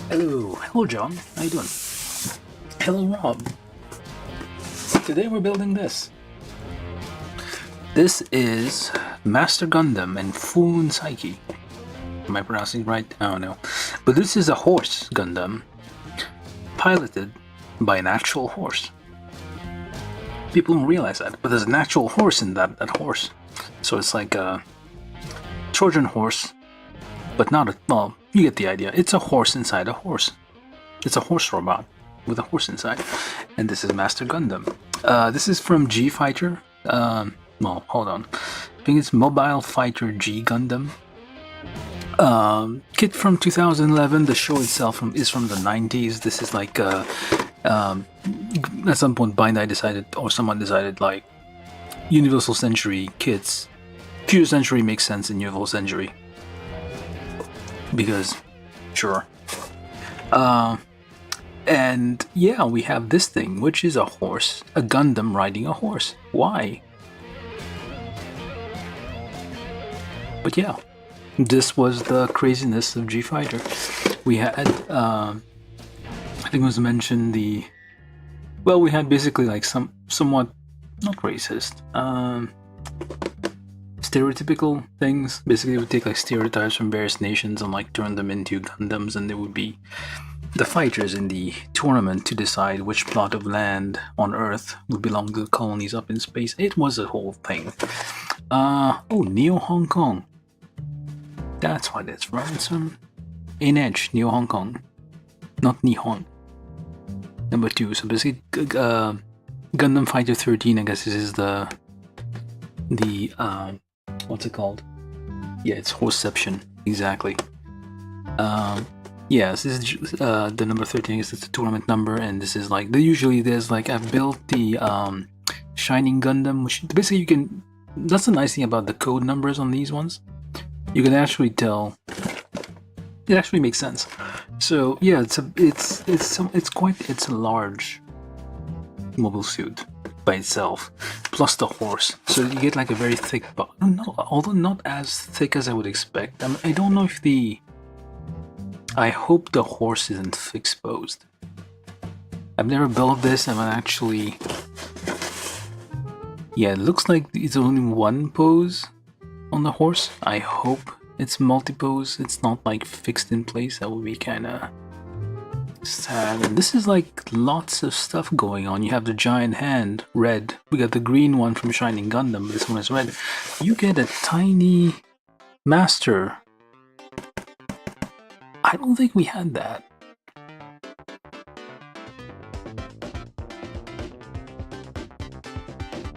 Hello John, how you doing? Hello Rob. Today we're building this. This is Master Gundam and Fuunsaiki. Am I pronouncing it right? I don't know. But this is a horse Gundam, piloted by an actual horse. People don't realize that, but there's an actual horse in that horse. So it's like a Trojan horse, but not a, well, you get the idea. It's a horse inside a horse. It's a horse robot with a horse inside. And this is Master Gundam. This is from G Fighter. Well, hold on. I think it's Mobile Fighter G Gundam. Kit from 2011. The show itself is from the 90s. This is like, at some point Bandai decided, or someone decided, like, Universal Century kits. Future Century makes sense in Universal Century. Because, sure. And yeah, we have this thing, which is a horse. A Gundam riding a horse. Why? But yeah, this was the craziness of G Fighter. We had, I think it was mentioned well, we had basically like somewhat, not racist, stereotypical things. Basically, we would take like stereotypes from various nations and like turn them into Gundams, and there would be the fighters in the tournament to decide which plot of land on Earth would belong to the colonies up in space. It was a whole thing. Oh, Neo Hong Kong. That's what it's from. It's from NH, Neo Hong Kong, not Nihon. Number 2. So basically, Gundam Fighter 13. I guess this is the what's it called? Yeah, it's Horseception. Exactly. Yeah, this is the number 13. Is the tournament number, and this is like usually there's like I've built the Shining Gundam, which basically you can. That's the nice thing about the code numbers on these ones. You can actually tell. It actually makes sense. So yeah, it's a large mobile suit by itself, plus the horse. So you get like a very thick, although not as thick as I would expect. I don't know if I hope the horse isn't exposed. I've never built this. I'm actually. Yeah, it looks like it's only one pose on the horse. I hope it's multi-pose. It's not like fixed in place. That would be kind of sad. And this is like lots of stuff going on. You have the giant hand, red. We got the green one from Shining Gundam. This one is red. You get a tiny master. I don't think we had that.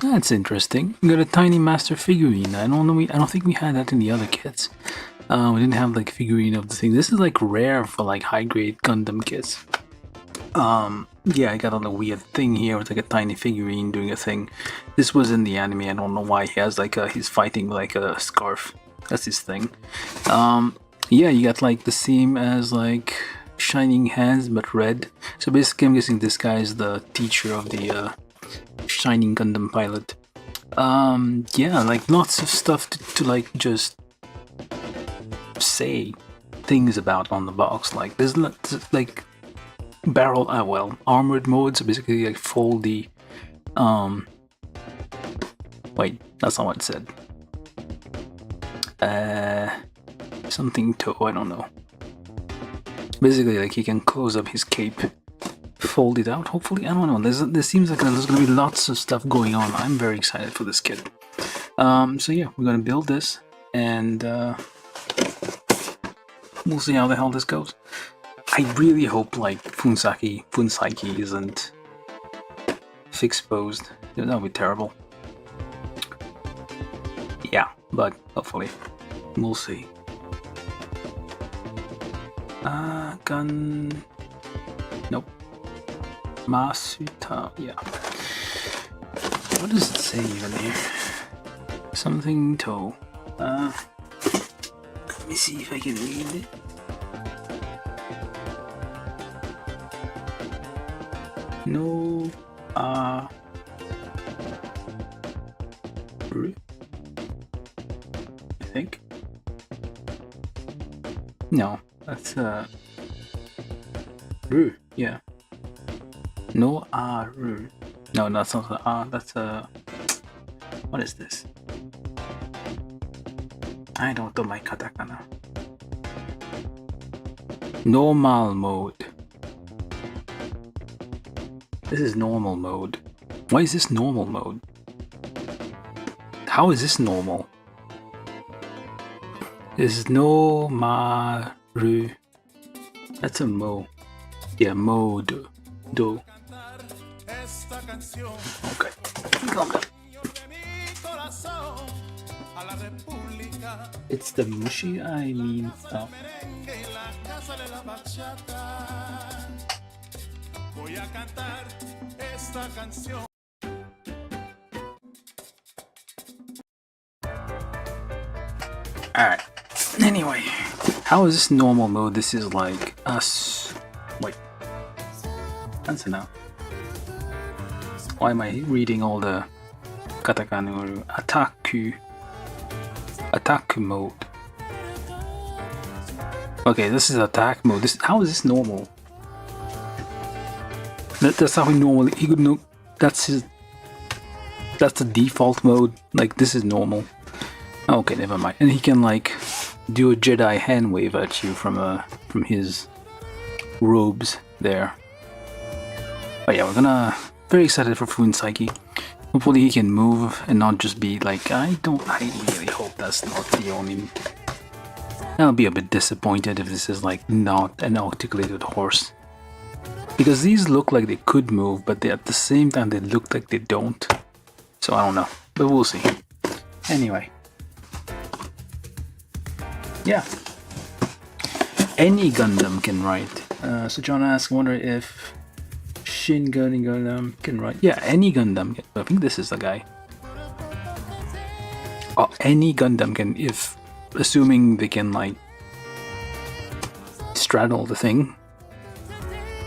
That's interesting. We got a tiny master figurine. I don't think we had that in the other kits. We didn't have like figurine of the thing. This is like rare for like high grade Gundam kits. Yeah, I got on a weird thing here with like a tiny figurine doing a thing. This was in the anime. I don't know why he has like he's fighting like a scarf. That's his thing. Yeah, you got like the same as like Shining Hands but red. So basically I'm guessing this guy is the teacher of the Shining Gundam pilot. Yeah, like lots of stuff to like just say things about on the box. Like there's like barrel well, armored mode, so basically like fold the wait, that's not what it said. Something toe, I don't know. Basically, like he can close up his cape, fold it out. Hopefully, I don't know. There seems like there's gonna be lots of stuff going on. I'm very excited for this kit. So yeah, we're gonna build this, and we'll see how the hell this goes. I really hope like Fuunsaiki isn't exposed. That would be terrible. Yeah, but hopefully, we'll see. Gun. Nope. Masuta. Yeah. What does it say even here? Something toe. Let me see if I can read it. No. I think. No, that's Ru, yeah. No Ru. No, that's not that's what is this? I don't know my katakana. Normal mode. This is normal mode. Why is this normal mode? How is this normal? This is no maru. That's a mo. Yeah, mode. Do. Okay. Calm down. It's the mushy, I mean. Oh. Alright. Anyway, how is this normal mode? This is like us. Wait. That's enough. Why am I reading all the katakana? Attack mode. Okay, this is attack mode. How is this normal? That's how he normally. He could know. That's the default mode. Like this is normal. Okay, never mind. And he can like do a Jedi hand wave at you from his robes there. But yeah, we're gonna very excited for Fuunsaiki. Hopefully he can move and not just be like I really hope that's not the only. I'll be a bit disappointed if this is like not an articulated horse. Because these look like they could move, but at the same time they look like they don't. So I don't know, but we'll see. Anyway. Yeah. Any Gundam can write. So John asks, wonder if Shin Gundam can write. Yeah, any Gundam can. I think this is the guy. Oh, any Gundam can, if assuming they can like straddle the thing.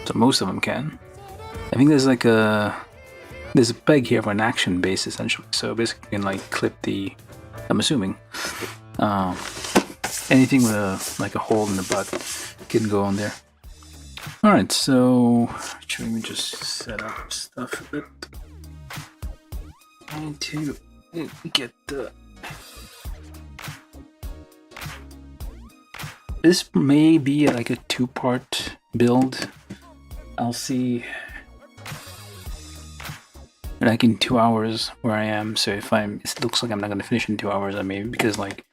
So most of them can. I think there's like there's a peg here for an action base essentially. So basically you can like clip the, I'm assuming, anything with like a hole in the butt can go on there. Alright, so should we just set up stuff a bit? I need to get the... This may be like a two-part build. I'll see like in 2 hours where I am. So if it looks like I'm not gonna finish in 2 hours, I may, because like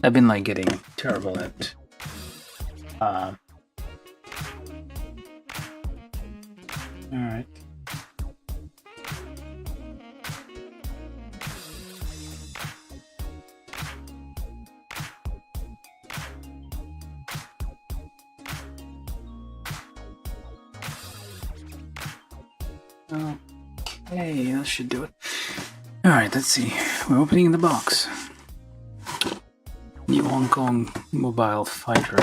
I've been like getting terrible at alright. Okay, that should do it. Alright, let's see. We're opening the box. New Hong Kong mobile fighter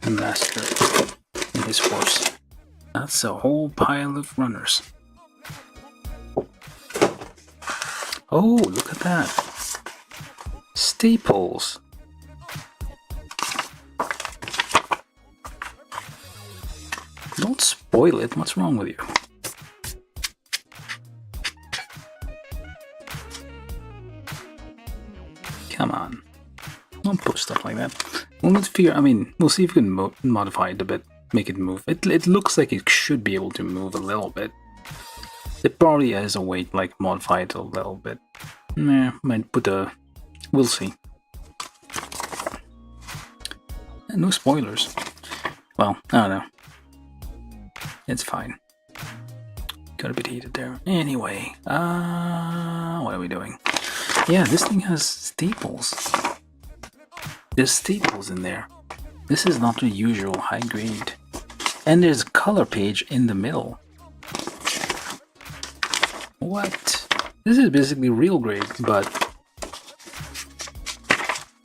master and his horse. That's a whole pile of runners. Oh, look at that. Staples. Don't spoil it. What's wrong with you? Come on. Don't post stuff like that. We'll need to figure, I mean, we'll see if we can modify it a bit, make it move. It looks like it should be able to move a little bit. It probably has a way to like modify it a little bit. Nah, might put a, we'll see. And no spoilers. Well, I don't know. It's fine. Got a bit heated there. Anyway, what are we doing? Yeah, this thing has staples. There's staples in there. This is not the usual high grade. And there's a color page in the middle. What? This is basically real grade, but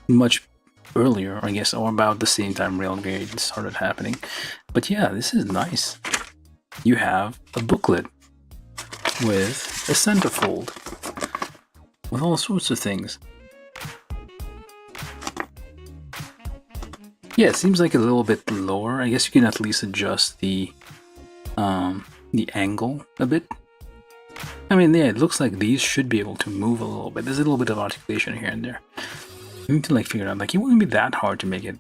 much earlier, I guess, or about the same time real grade started happening. But yeah, this is nice. You have a booklet with a centerfold with all sorts of things. Yeah, it seems like a little bit lower more. I guess you can at least adjust the angle a bit. I mean, yeah, it looks like these should be able to move a little bit. There's a little bit of articulation here and there. You need to like figure it out. Like, it wouldn't be that hard to make it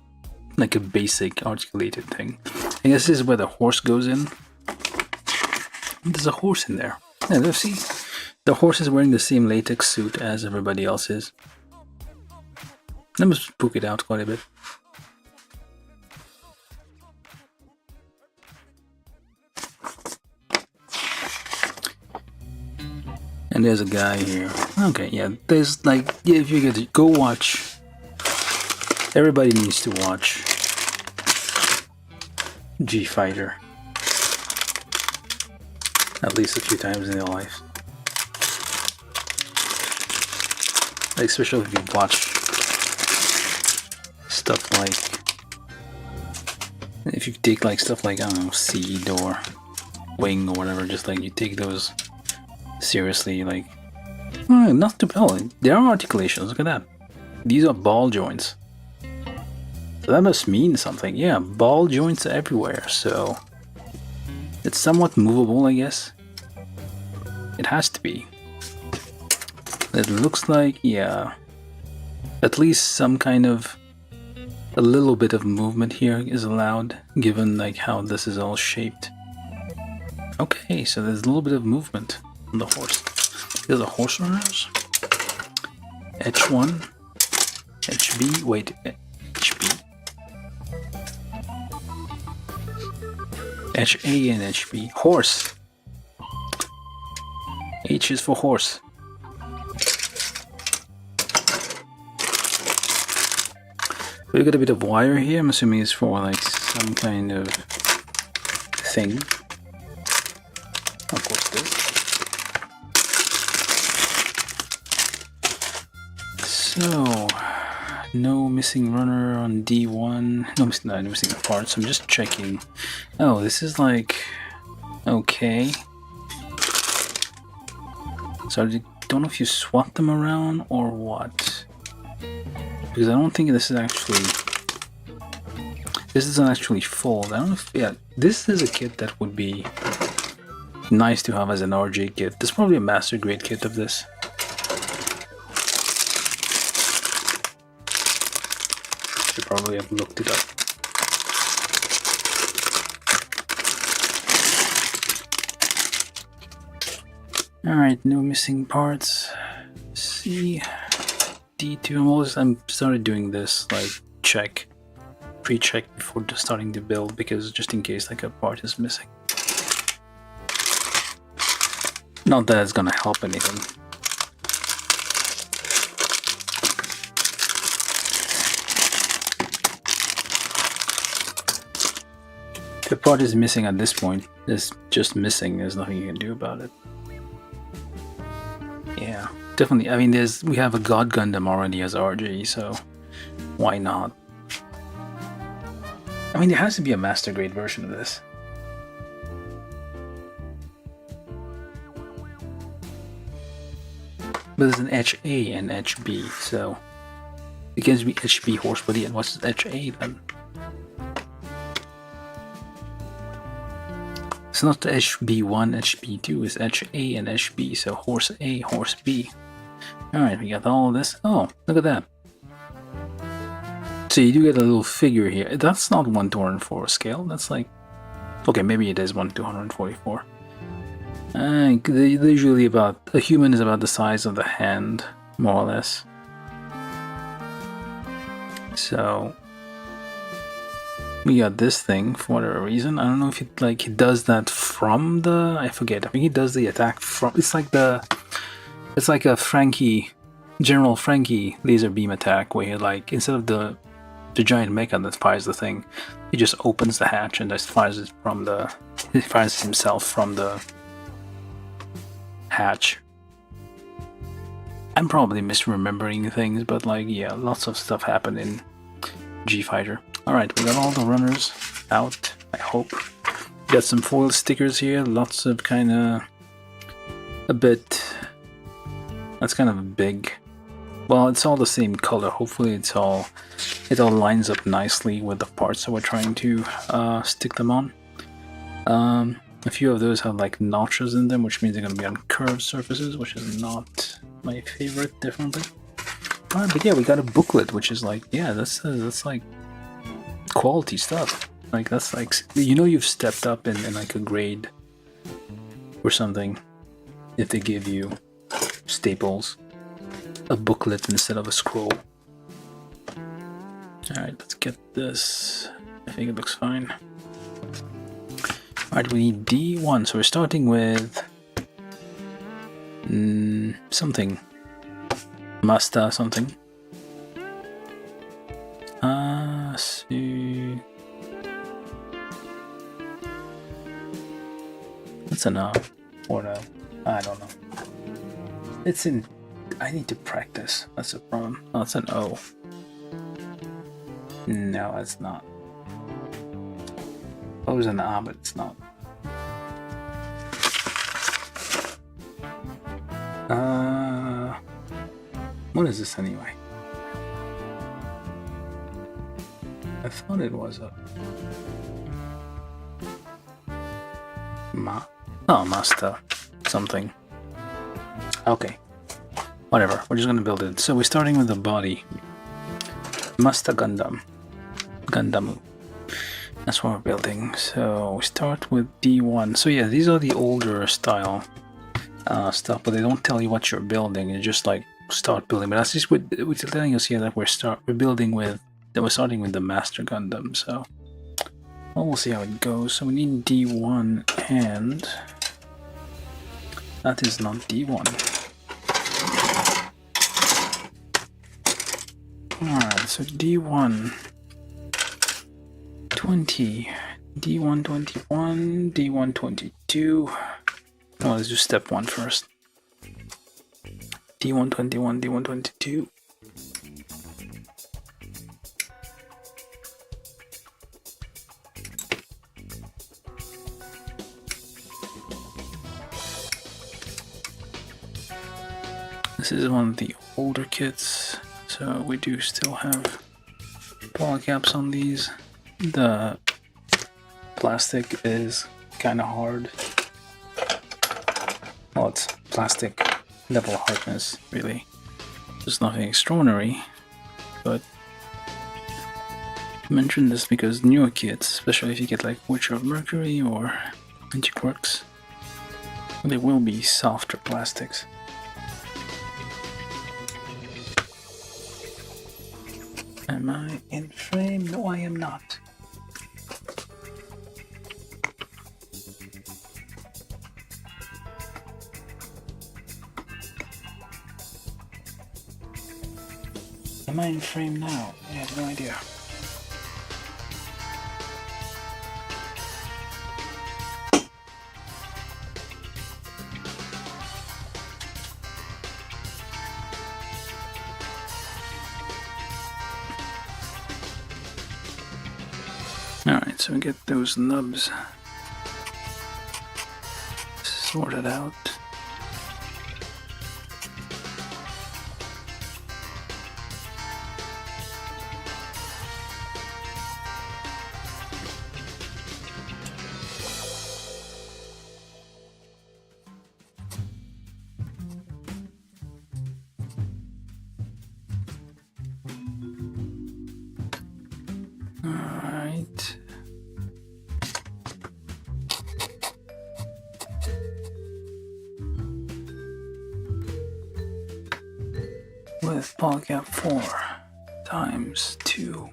like a basic articulated thing. I guess this is where the horse goes in. There's a horse in there. Yeah, let's see. The horse is wearing the same latex suit as everybody else is. Let me spook it out quite a bit. And there's a guy here. Okay, yeah, there's like, yeah, if you get to go watch, everybody needs to watch G Fighter at least a few times in their life. Like, especially if you watch stuff like, if you take like stuff like, I don't know, Seed or Wing or whatever, just like you take those seriously, like, not to tell. There are articulations, look at that. These are ball joints. So that must mean something. Yeah, ball joints everywhere, so it's somewhat movable, I guess. It has to be. It looks like, yeah, at least some kind of, a little bit of movement here is allowed, given like how this is all shaped. Okay, so there's a little bit of movement on the horse. There's a horse runners. H1, HB, wait, HB. HA and HB. Horse. H is for horse. We got a bit of wire here. I'm assuming it's for like some kind of thing. Of course it is. So, no missing runner on D1. No missing parts. I'm just checking. Oh, this is like, okay. So I don't know if you swap them around or what. Because I don't think this is actually, this isn't actually full. I don't know if, yeah, this is a kit that would be nice to have as an RJ kit. There's probably a master grade kit of this. Should probably have looked it up. Alright, no missing parts. C. D2. I'm started doing this like pre-check before starting to build, because just in case like a part is missing. Not that it's gonna help anything. If the part is missing at this point, it's just missing. There's nothing you can do about it. Yeah. Definitely, I mean, we have a God Gundam already as RG, so why not? I mean, there has to be a master grade version of this. But there's an HA and HB, so it can be HB horse body, and what's HA then? It's not the HB1, HB2, it's HA and HB, so horse A, horse B. Alright, we got all of this. Oh, look at that. So you do get a little figure here. That's not 1/244 scale. That's like, okay, maybe it is 1/244. They're usually about, a human is about the size of the hand, more or less. So we got this thing for whatever reason. I don't know if it like he does that from the, I forget. I think he does the attack from, it's like a Frankie, General Frankie laser beam attack, where he like, instead of the giant mecha that fires the thing, he just opens the hatch and just fires it from the, he fires himself from the hatch. I'm probably misremembering things, but like, yeah, lots of stuff happened in G Fighter. Alright, we got all the runners out, I hope. We got some foil stickers here, lots of kind of, a bit, that's kind of big. Well, it's all the same color. Hopefully it's all it all lines up nicely with the parts that we're trying to stick them on. A few of those have like notches in them, which means they're going to be on curved surfaces, which is not my favorite, definitely. But yeah, we got a booklet, which is like, yeah, that's like quality stuff. Like, that's like, you know, you've stepped up in like a grade or something if they give you staples, a booklet instead of a scroll. Alright, let's get this. I think it looks fine. Alright, we need D1, so we're starting with something. Masta something. See. That's an or no, I don't know. It's in. I need to practice. That's the problem. Oh, it's an O. No, it's not. O's an A, but it's not. What is this anyway? I thought it was a master something. Okay, whatever. We're just gonna build it. So we're starting with the body. Master Gundam. Gundamu. That's what we're building. So we start with D1. So yeah, these are the older style stuff, but they don't tell you what you're building. You just like start building. But that's just what it's telling us here that we're starting with the Master Gundam. So well, we'll see how it goes. So we need D1, and that is not D1. Alright, so D1 20, D1 21, D1 22. Well, let's do step 1 first. D1 21, D1 22. This is one of the older kits, so we do still have polycaps on these. The plastic is kind of hard. Well, it's plastic level hardness, really. There's nothing extraordinary, but I mention this because newer kits, especially if you get like Witcher of Mercury or Antiquarks, they will be softer plastics. Am I in frame? No, I am not. Am I in frame now? I have no idea. Alright, so we get those nubs sorted out. Alright. With polycap 4 times 2.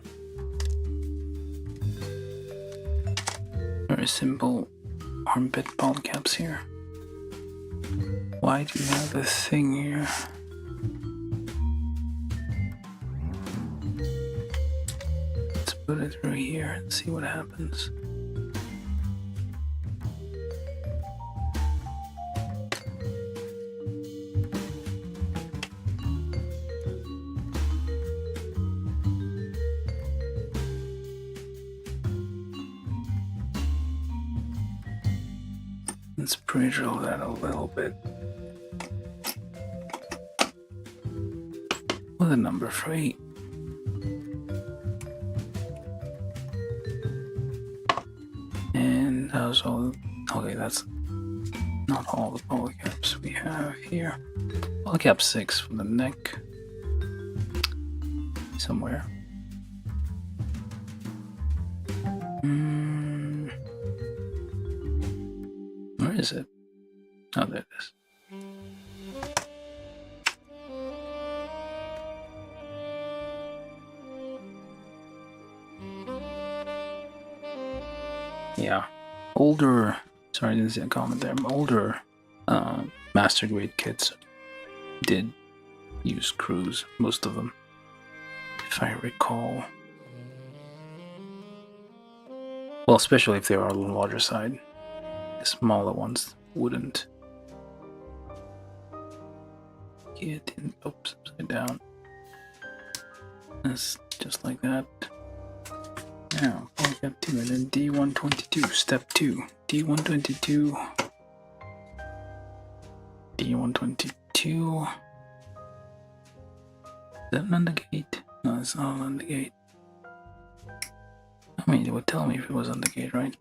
Very simple armpit polycaps here. Why do you have this thing here? Let's put it through here and see what happens. Let's pre-drill that a little bit with a number 3. has all. Okay, that's not all the polycaps we have here. Polycap 6 for the neck. Somewhere. Where is it? Oh, there it is. Yeah, older. Sorry, I didn't see a comment there. Older master grade kits did use screws, most of them, if I recall. Well, especially if they are on the larger side. The smaller ones wouldn't. Get in. Oops, upside down. That's just like that. Now, polycap 2 and then D122, step 2. D122. D122. Is that an undergate? No, it's not an undergate. I mean, it would tell me if it was undergate, right?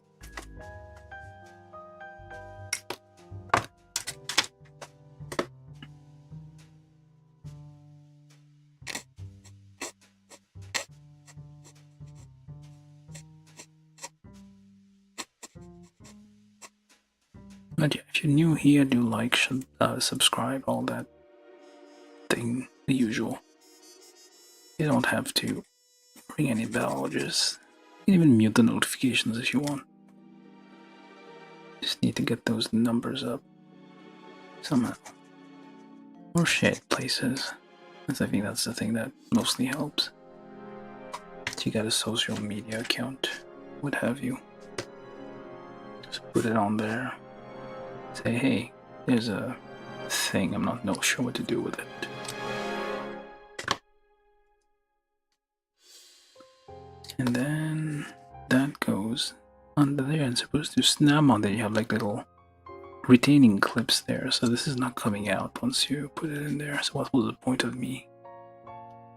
But yeah, if you're new here, do like, subscribe, all that thing, the usual. You don't have to ring any bell, just you can even mute the notifications if you want. Just need to get those numbers up somehow. Or shared places. I think that's the thing that mostly helps. If you got a social media account, what have you. Just put it on there. Say, hey, there's a thing, I'm not sure what to do with it. And then that goes under there and supposed to snap on there. You have like little retaining clips there, so this is not coming out once you put it in there. So what was the point of me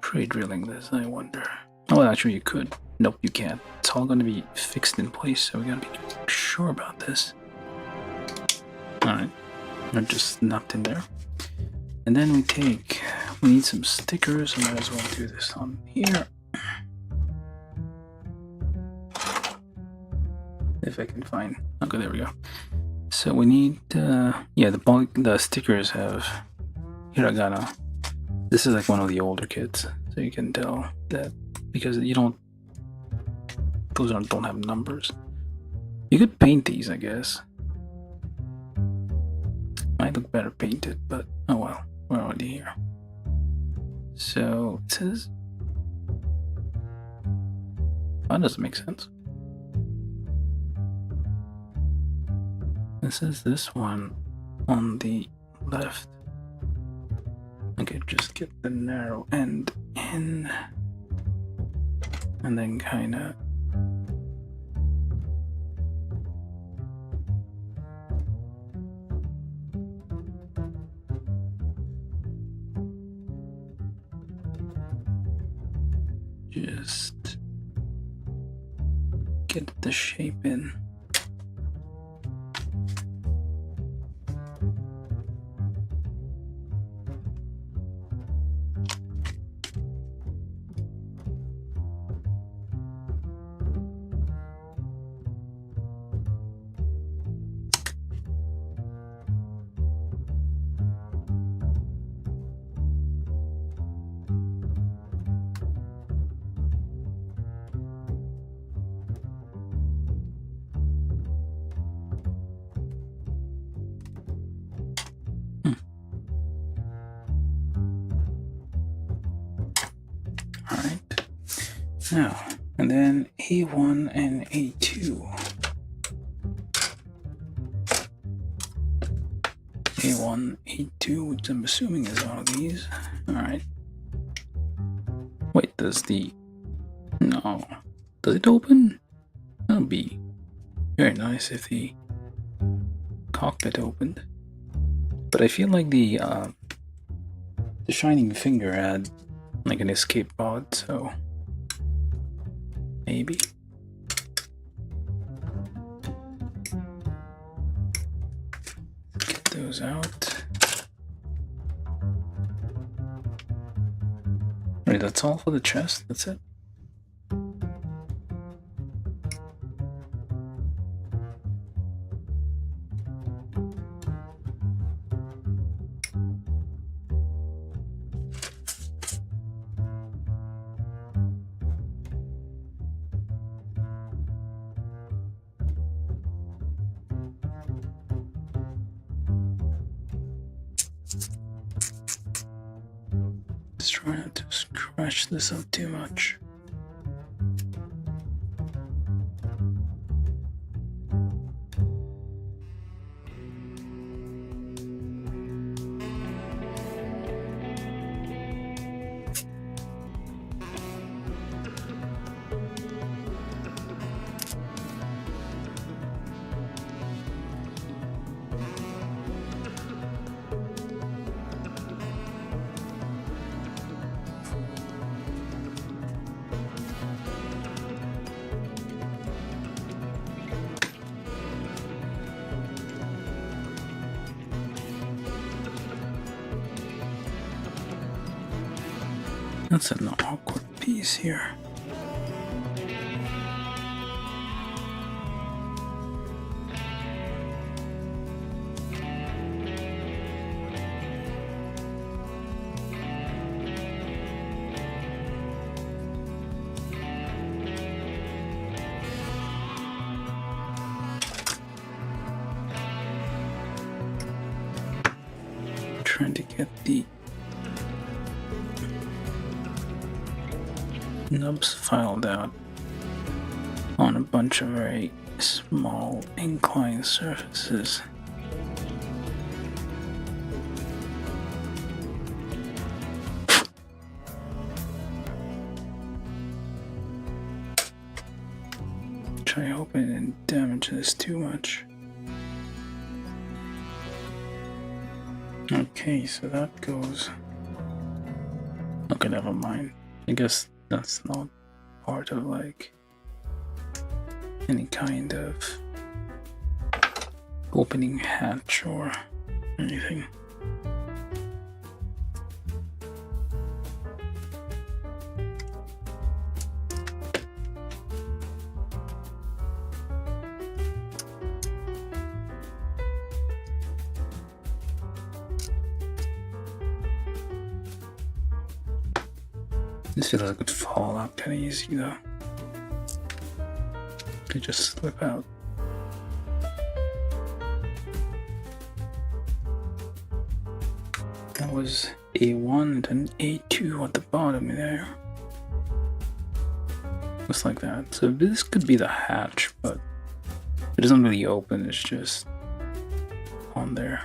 pre-drilling this, I wonder? Oh, actually you could. Nope, you can't. It's all going to be fixed in place, so we gotta be sure about this. Alright, they're just snapped in there. And then we need some stickers, so I might as well do this on here. If I can find, okay, there we go. So we need, yeah, the stickers have hiragana. This is like one of the older kits, so you can tell that because those don't have numbers. You could paint these, I guess. Might look better painted, but oh well, we're already here. So it says, that doesn't make sense. This is this one on the left. Okay, just get the narrow end in and then kind of just get the shape in. Now, and then A1 and A2. A1, A2, which I'm assuming is one of these. Alright. Wait, no. Does it open? That would be very nice if the cockpit opened. But I feel like the Shining Finger had like an escape pod, so maybe. those out. Right, that's all for the chest. That's it. Just try not to scratch this up too much. That's an awkward piece here. Trying to get the nubs filed out on a bunch of very small inclined surfaces. Which I hope I didn't damage this too much. Okay, so that goes. Okay, never mind. I guess that's not part of like any kind of opening hatch or anything. This feels like it could fall out kind of easy though. Could just slip out. That was A1 and A2 at the bottom there. Just like that. So this could be the hatch, but it doesn't really open, it's just on there.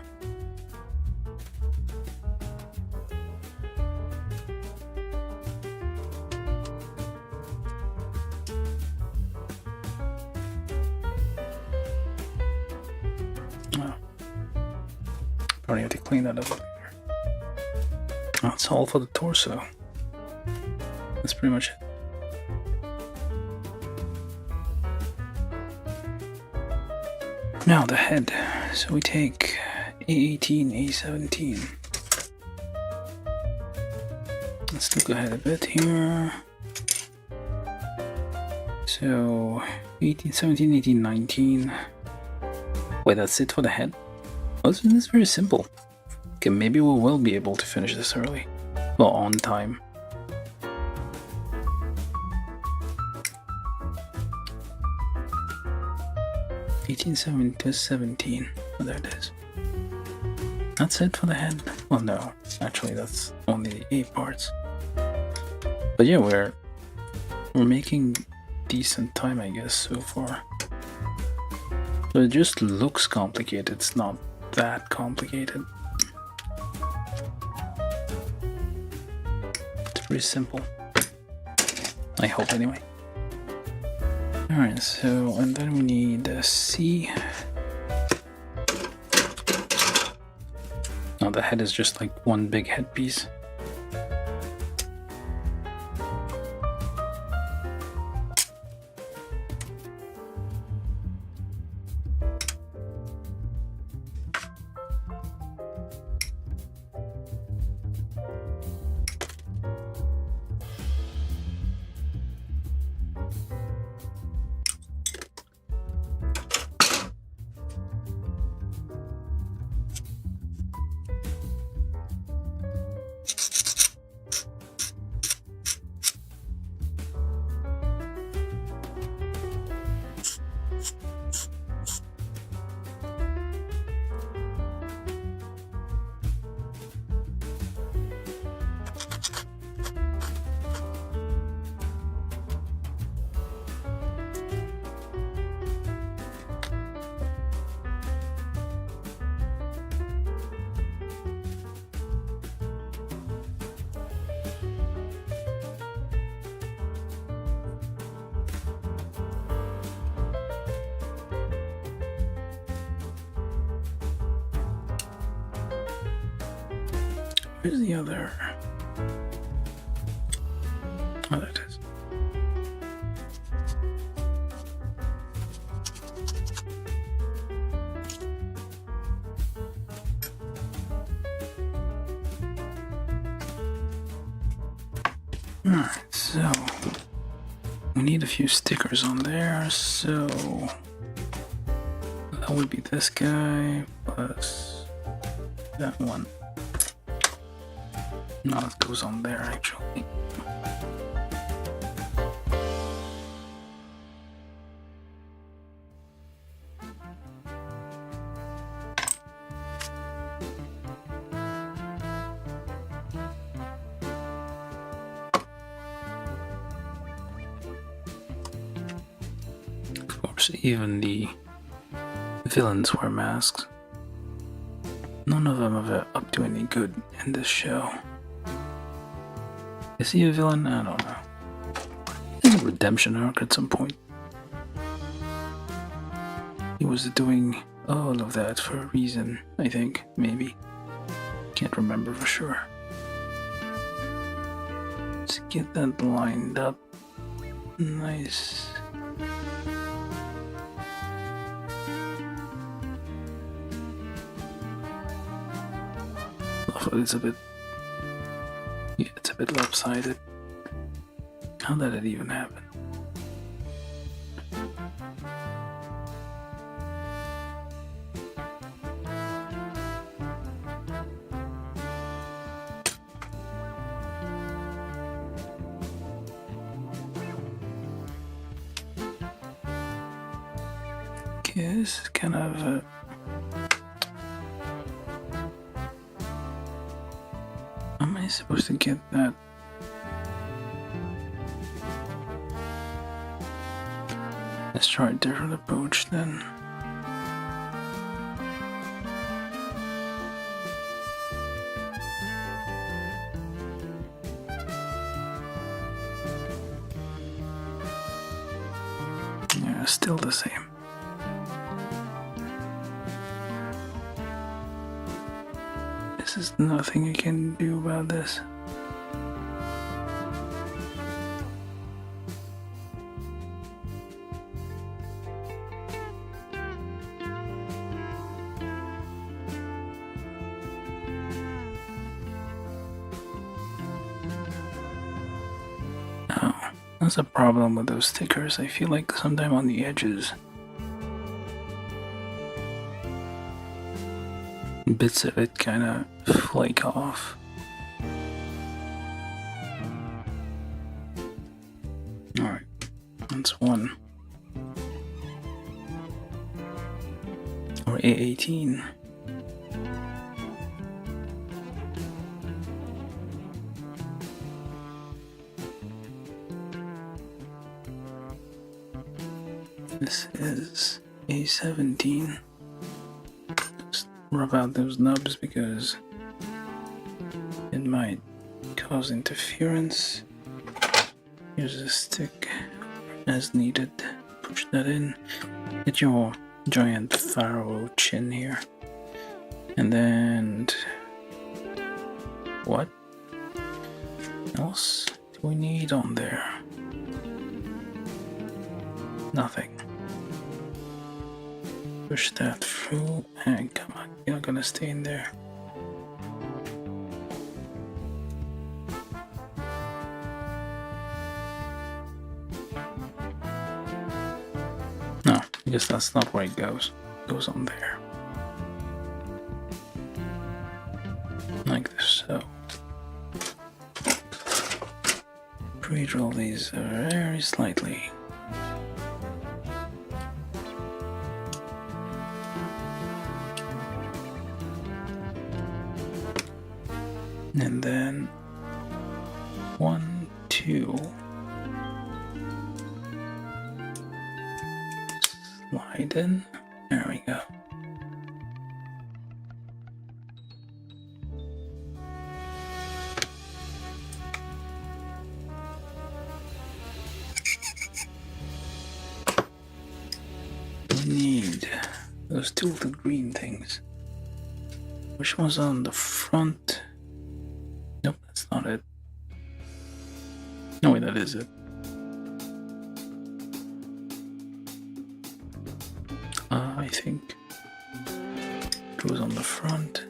Probably have to clean that up later. That's all for the torso. That's pretty much it. Now the head. So we take A18, A17. Let's look ahead a bit here. So 18, 17, 18, 19. Wait, that's it for the head? Oh, this is very simple. Okay, maybe we will be able to finish this early. Well, on time. $18, 17. Oh, there it is. That's it for the head. Well, no, actually, that's only the 8 parts. But yeah, we're making decent time, I guess, so far. So it just looks complicated. It's not that complicated. It's pretty simple. I hope anyway. Alright, so and then we need a C. Now the head is just like one big headpiece. Where's the other? Oh, there it is. Alright, so we need a few stickers on there, so that would be this guy plus that one. No, it goes on there actually. Of course, even the villains wear masks. None of them are up to any good in this show. Is he a villain? I don't know. He's a redemption arc at some point. He was doing all of that for a reason, I think, maybe. Can't remember for sure. Let's get that lined up. Nice. It's a bit... yeah, it's a bit lopsided. How did it even happen? Okay, this is kind of am I supposed to get that? Let's try a different approach then. Yeah, still the same. There's nothing I can do about this. Oh, that's a problem with those stickers. I feel like sometimes on the edges, bits of it kind of flake off. Alright, that's one. Or A18. This is A17. Rub out those nubs because it might cause interference. Here's a stick as needed. Push that in. Get your giant pharaoh chin here. And then what else do we need on there? Nothing. Push that through and come on, you're not gonna stay in there. No, I guess that's not where it goes. It goes on there. Like this, so. Pre-drill these very slightly. And then 1, 2. Slide in. There we go. We need those two little green things. Which one's on the front? that is it. I think it was on the front.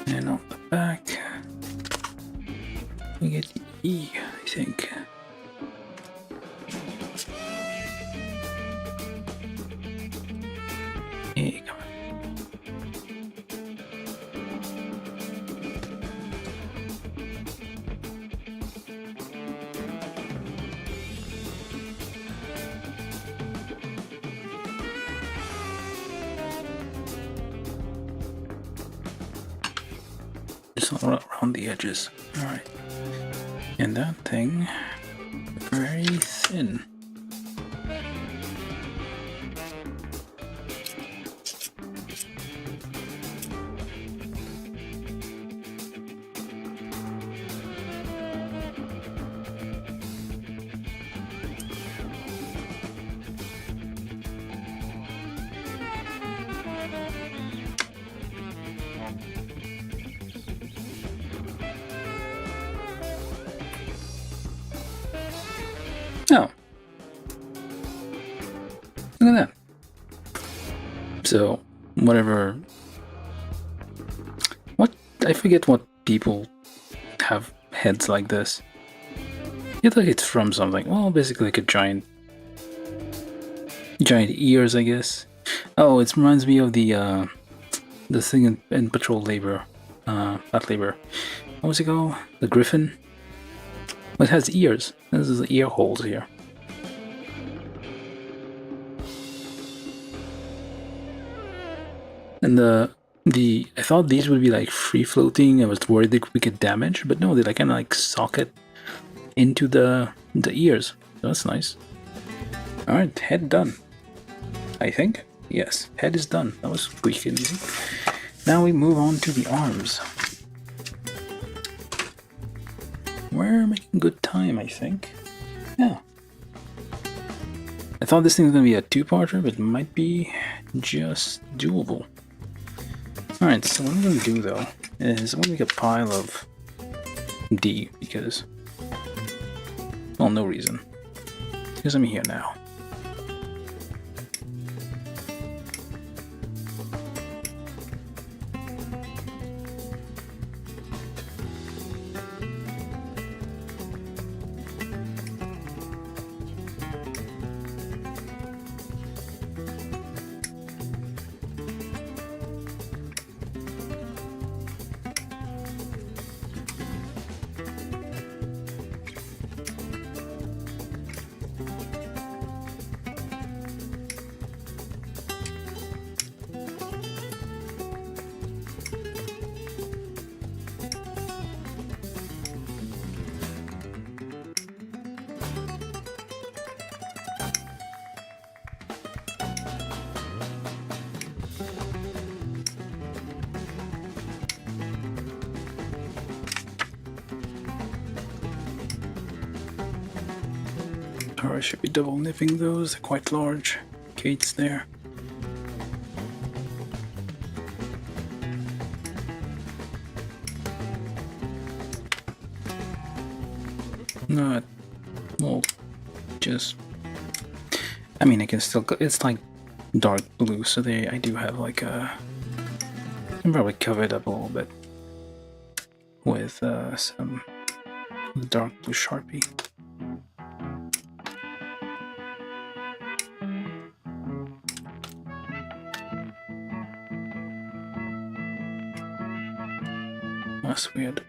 And on the back, we get E, I think. E, come on. Just all around the edges. Alright. And that thing, very thin. Oh. Look at that. So, whatever. What? I forget what people have heads like this. It's like it's from something. Well, basically like a giant ears, I guess. Oh, it reminds me of the thing in Patrol Labor. Not Labor. What was it called? The Griffin? It has ears. This is the ear holes here. And I thought these would be like free floating. I was worried they could get damaged, but no, they like kind of like socket into the ears. So that's nice. All right, head done. I think yes, head is done. That was quick and easy. Now we move on to the arms. We're making good time, I think. Yeah. I thought this thing was going to be a two-parter, but it might be just doable. Alright, so what I'm going to do, though, is I'm going to make a pile of D, because... well, no reason. Because I'm here now. Or I should be double nipping those, they're quite large. Gates there. No, well, just... I mean, I can still go, it's like dark blue, so I do have like a... I can probably cover it up a little bit with some dark blue Sharpie. That's weird.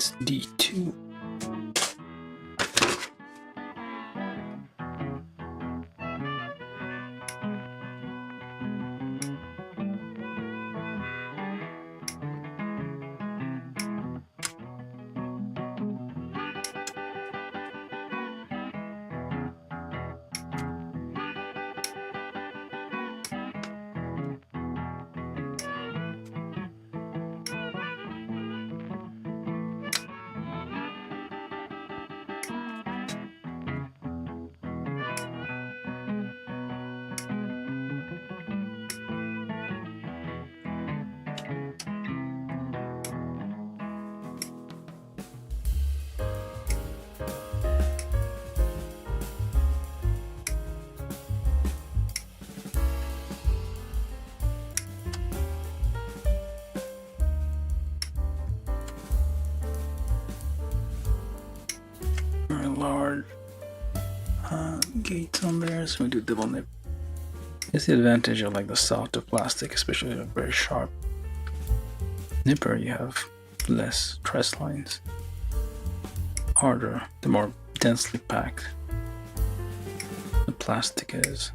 it's D2. Very large gates on there, so we do double nip. It's the advantage of like the softer plastic, especially a very sharp nipper. You have less stress lines. Harder, the more densely packed the plastic is.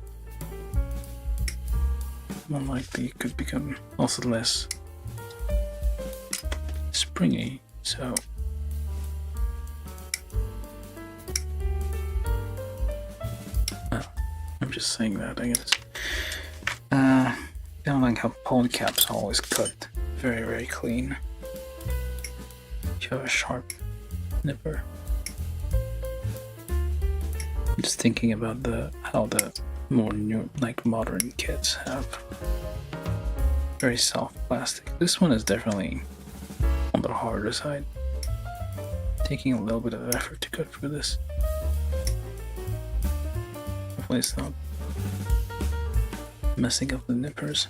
More likely it could become also less springy, so I'm just saying that, I guess. I don't like how pole caps are always cut very, very clean. You have a sharp nipper. I'm just thinking about how the more new, like modern kits have very soft plastic. This one is definitely on the harder side. Taking a little bit of effort to cut through this. Hopefully it's not messing up the nippers.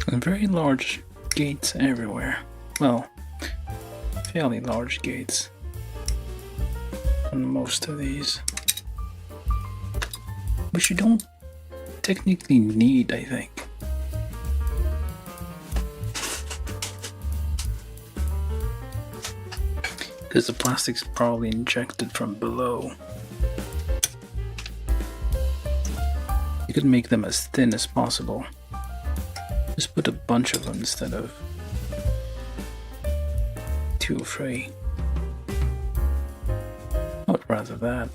And very large gates everywhere. Well, fairly large gates on most of these, which you don't technically need, I think. Because the plastic's probably injected from below. You could make them as thin as possible. Just put a bunch of them instead of 2 or 3. I would rather that.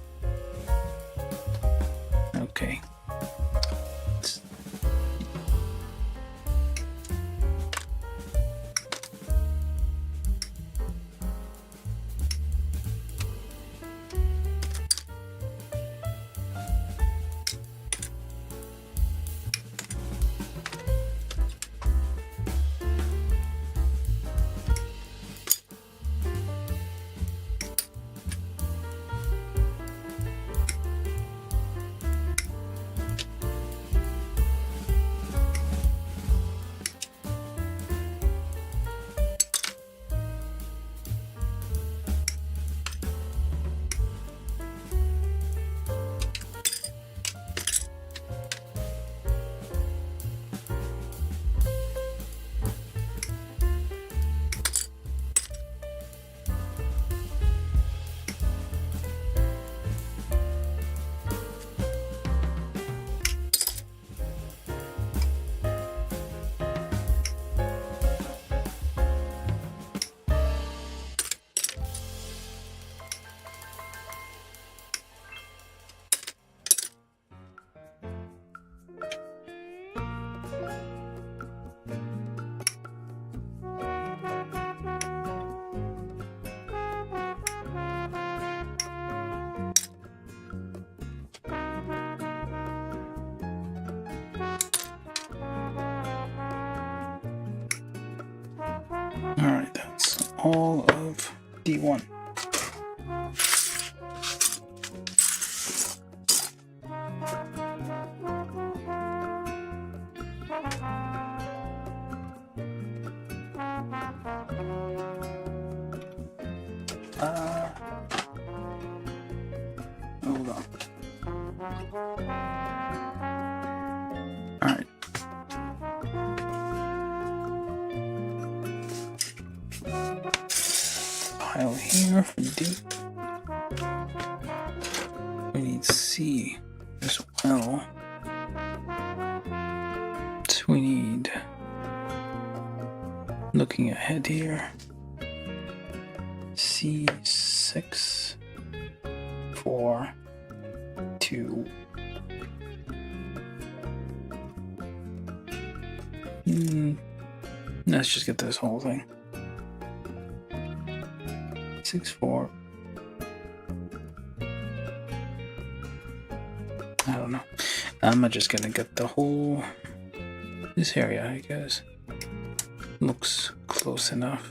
Okay. Alright, that's all of D1. Hold on. Alright. Pile here for D. We need C as well. So we need, looking ahead here, C6, 4, 2. Let's just get this whole thing. 6, 4. I don't know. I'm just gonna get the whole, this area, I guess. Looks close enough.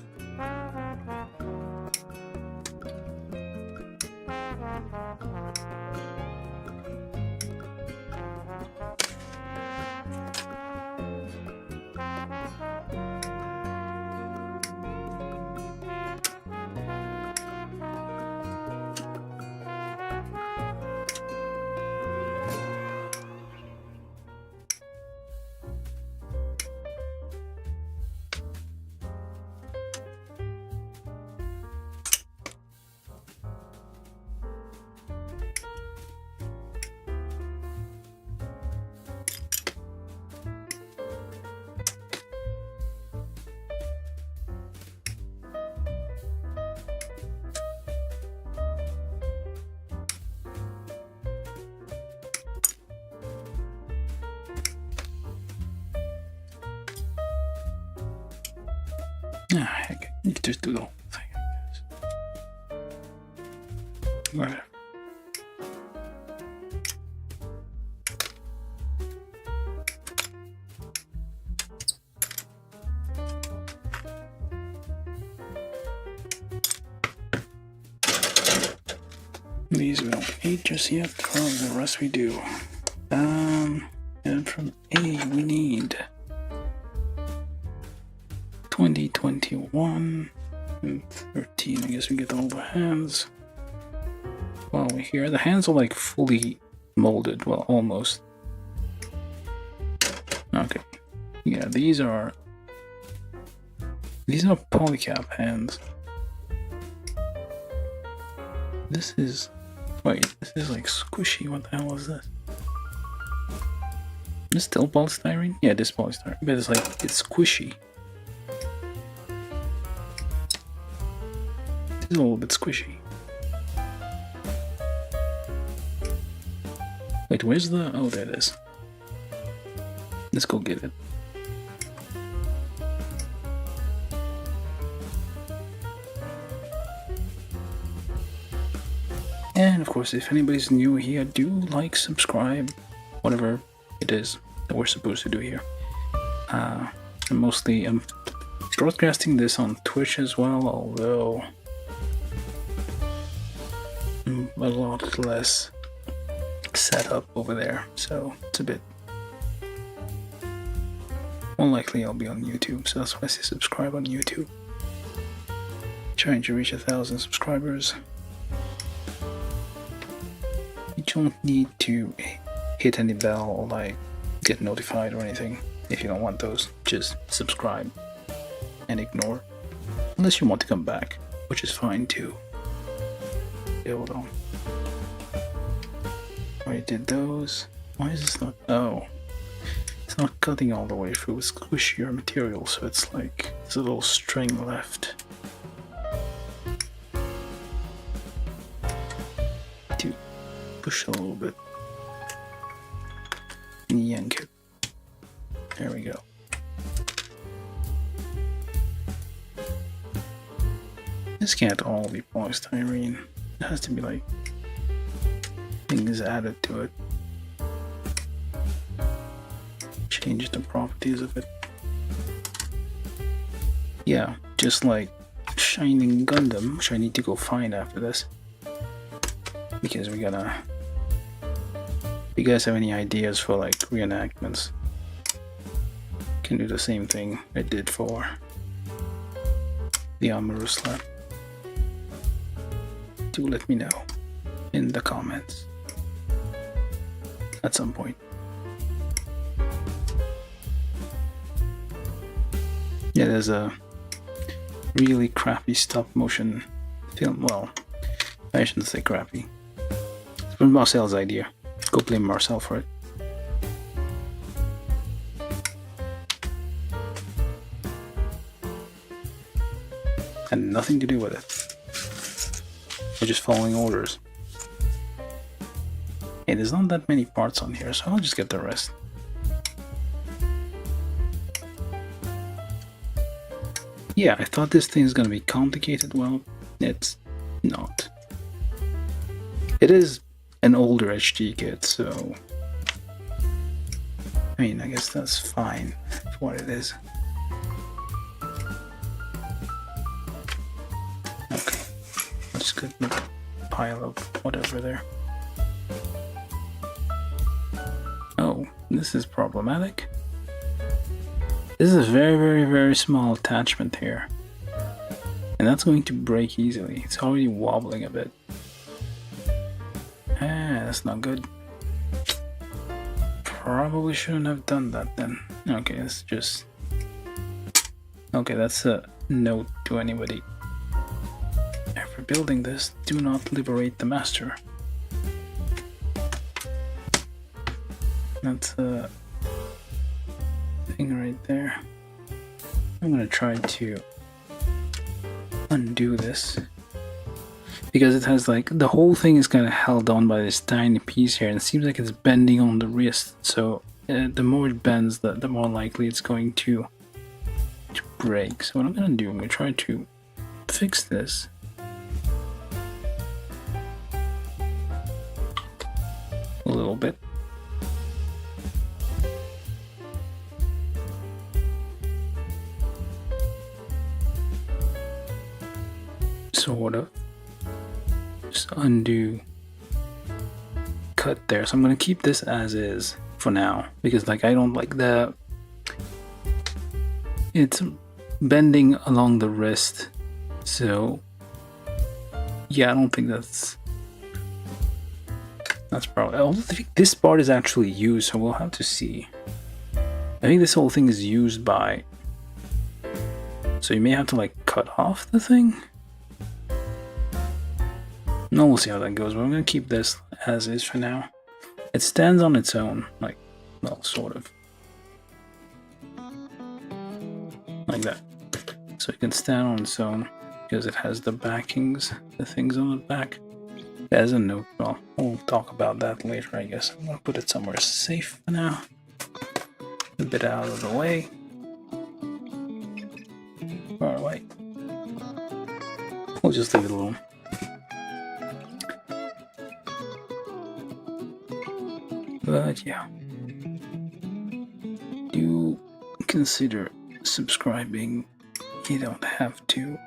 Ah, heck, you can just do the whole thing, I guess. Whatever. These we don't need just yet, the rest we do. And from A we need 20, 21, and 13. I guess we get all the hands. While we're here, the hands are like fully molded, well, almost. Okay, yeah, these are polycap hands. This is, wait, this is like squishy. What the hell is this? Is this still polystyrene? Yeah, this polystyrene, but it's like, it's squishy. It's a little bit squishy. Wait, where's the... oh, there it is. Let's go get it. And of course, if anybody's new here, do like, subscribe, whatever it is that we're supposed to do here. And mostly I'm broadcasting this on Twitch as well, although a lot less set up over there, so it's a bit more likely I'll be on YouTube, so that's why I say subscribe on YouTube. Trying to reach 1,000 subscribers. You don't need to hit any bell or like get notified or anything if you don't want those. Just subscribe and ignore, unless you want to come back, which is fine too. Yeah, hold on. I did those. Why is this not? Oh, it's not cutting all the way through. It's squishier material, so it's like there's a little string left to push a little bit and yank it. There we go. This can't all be polystyrene. It has to be like things added to it. Change the properties of it. Yeah, just like Shining Gundam, which I need to go find after this. Because we gotta... if you guys have any ideas for like reenactments, can do the same thing I did for the Amaru Slap. Do let me know in the comments. at some point. Yeah, there's a really crappy stop motion film. Well, I shouldn't say crappy. It's from Marcel's idea. Go blame Marcel for it. Had nothing to do with it. We're just following orders. Hey, there's not that many parts on here, so I'll just get the rest. Yeah, I thought this thing's gonna be complicated. Well, it's not. It is an older HD kit, so I mean, I guess that's fine for what it is. Okay, let's get the pile of whatever there. Oh, this is problematic. This is a very small attachment here. And that's going to break easily. It's already wobbling a bit. Ah, that's not good. Probably shouldn't have done that then. Okay, let's just... Okay, that's a note to anybody. After building this, do not liberate the master. That's a thing right there. I'm gonna try to undo this because it has like the whole thing is kind of held on by this tiny piece here, and it seems like it's bending on the wrist. So the more it bends, the more likely it's going to break. So what I'm gonna do, I'm gonna try to fix this. A little bit. Sort of. Just undo, cut there. So I'm gonna keep this as is for now because like I don't like it's bending along the wrist. So yeah, I don't think that's probably. I don't think this part is actually used, so we'll have to see. I think this whole thing is used by, so you may have to like cut off the thing. No, we'll see how that goes, but I'm gonna keep this as is for now. It stands on its own, like, well, sort of. Like that. So it can stand on its own because it has the backings, the things on the back. As a note, well, we'll talk about that later, I guess. I'm gonna put it somewhere safe for now. A bit out of the way. Far away. We'll just leave it alone. But yeah, do consider subscribing. You don't have to,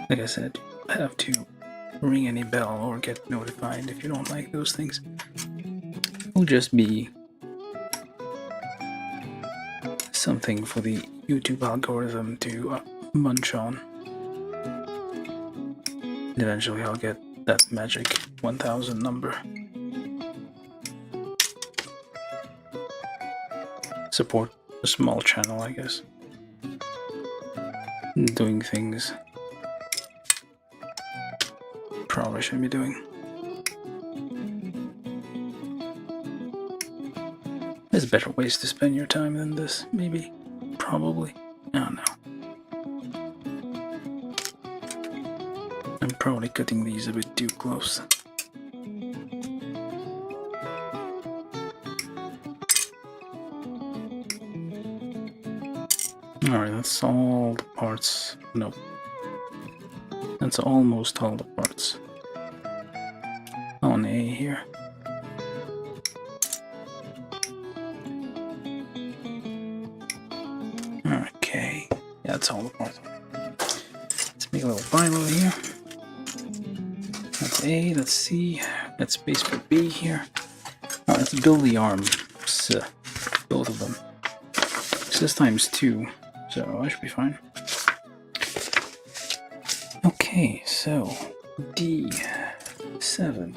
like I said, have to ring any bell or get notified if you don't like those things. It'll just be something for the YouTube algorithm to munch on. And eventually I'll get that magic 1000 number. Support a small channel, I guess. Doing things probably shouldn't be doing. There's better ways to spend your time than this, maybe. Probably. I don't know. I'm probably cutting these a bit too close. Alright, that's all the parts. No. That's almost all the parts. On A here. Okay. Yeah, that's all the parts. Let's make a little file over here. That's A, that's C, that's space for B here. Alright, let's build the arms. Both of them. So this time's 2. So I should be fine. Okay, so D7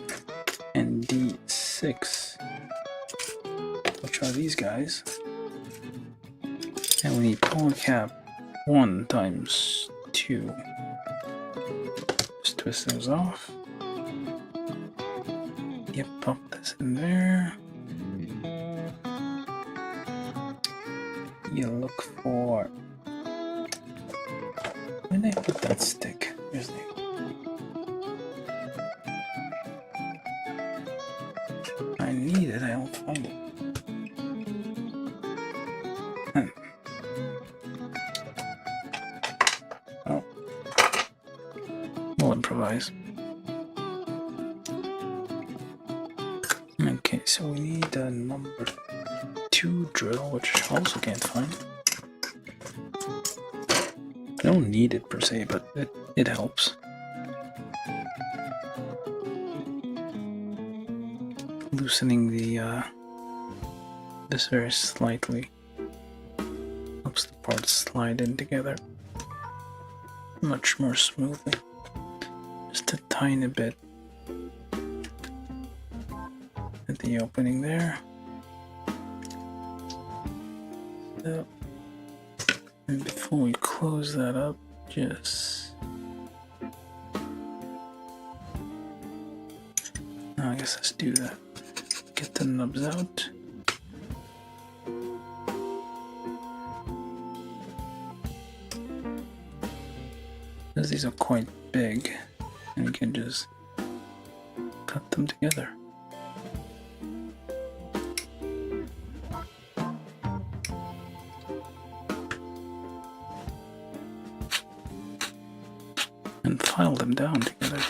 and D6 which are these guys. And we need polycap 1 times 2. Just twist those off. Yep, pop this in there. You look for... Where did I put that stick? Here's the... I need it, I don't find it. Oh. We'll improvise. Okay, so we need a number 2 drill, which I also can't find. I don't need it per se, but it helps. Loosening the this very slightly helps the parts slide in together much more smoothly. Just a tiny bit at the opening there. So, and before we close that up, just... I guess let's do that. Get the nubs out. Because these are quite big, and you can just cut them together. And file them down together.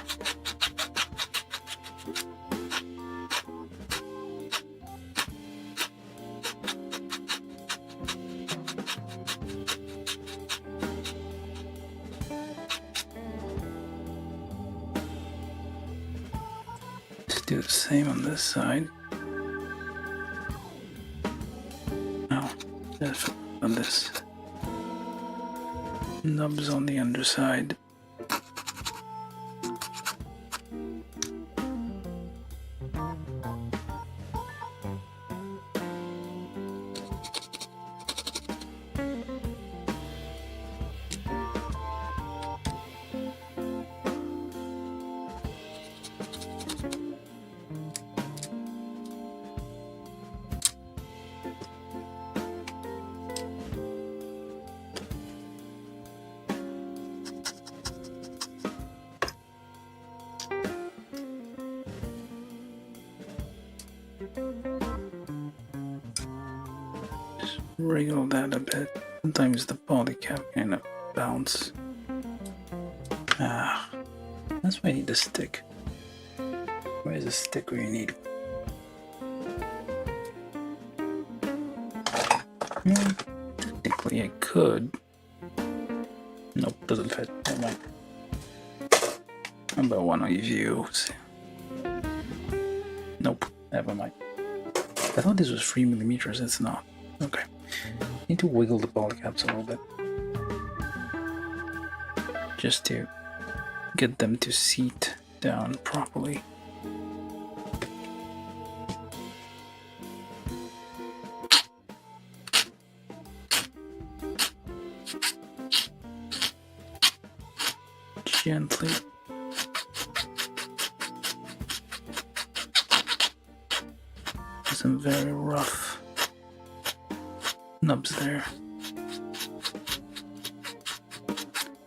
Just do the same on this side. No, just on this. Nubs on the underside. Wriggle that a bit. Sometimes the polycap kind of bounce. Ah, that's why I need the stick. Where's the stick where you need it? Technically I could. Nope, doesn't fit. Never mind. How about one of you? Nope, never mind. I thought this was 3mm, it's not. Okay. Need to wiggle the polycaps a little bit. Just to get them to seat down properly. Gently. Some very rough nubs there.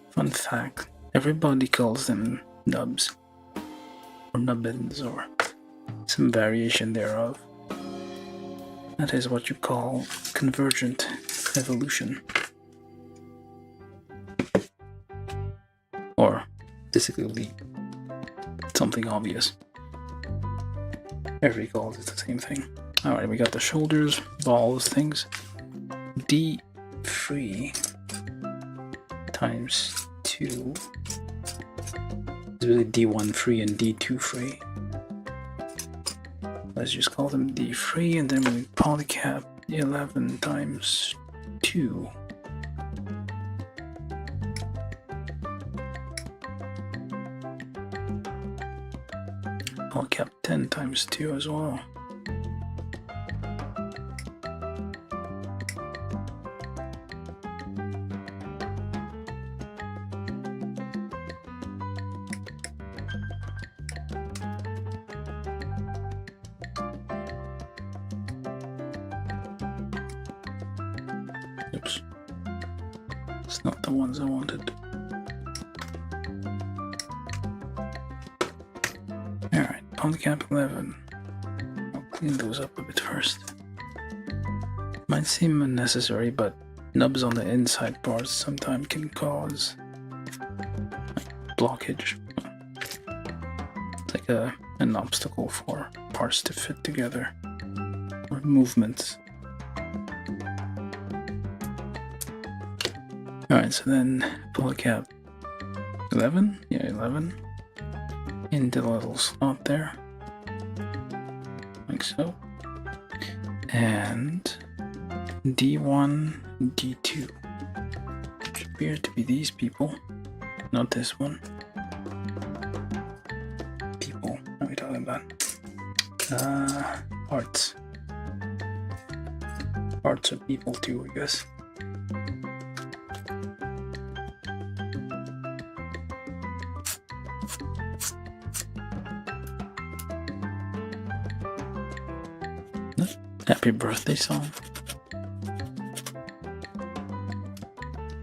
Fun fact, everybody calls them nubs or nubbins or some variation thereof. That is what you call convergent evolution. Or basically something obvious. Everybody calls it the same thing. Alright, we got the shoulders, balls, things. D free times 2. It's really D1 free and D2 free. Let's just call them D free, and then we polycap 11 times 2. Polycap 10 times 2 as well. It's not the ones I wanted. Alright, polycap 11. I'll clean those up a bit first. Might seem unnecessary, but nubs on the inside parts sometimes can cause blockage. It's like an obstacle for parts to fit together, or movements. Alright, so then polycap 11? Yeah, 11. Into the little slot there. Like so. And D1, D2. Which appear to be these people. Not this one. People. What are we talking about? Parts. Parts of people too, I guess. Happy birthday song.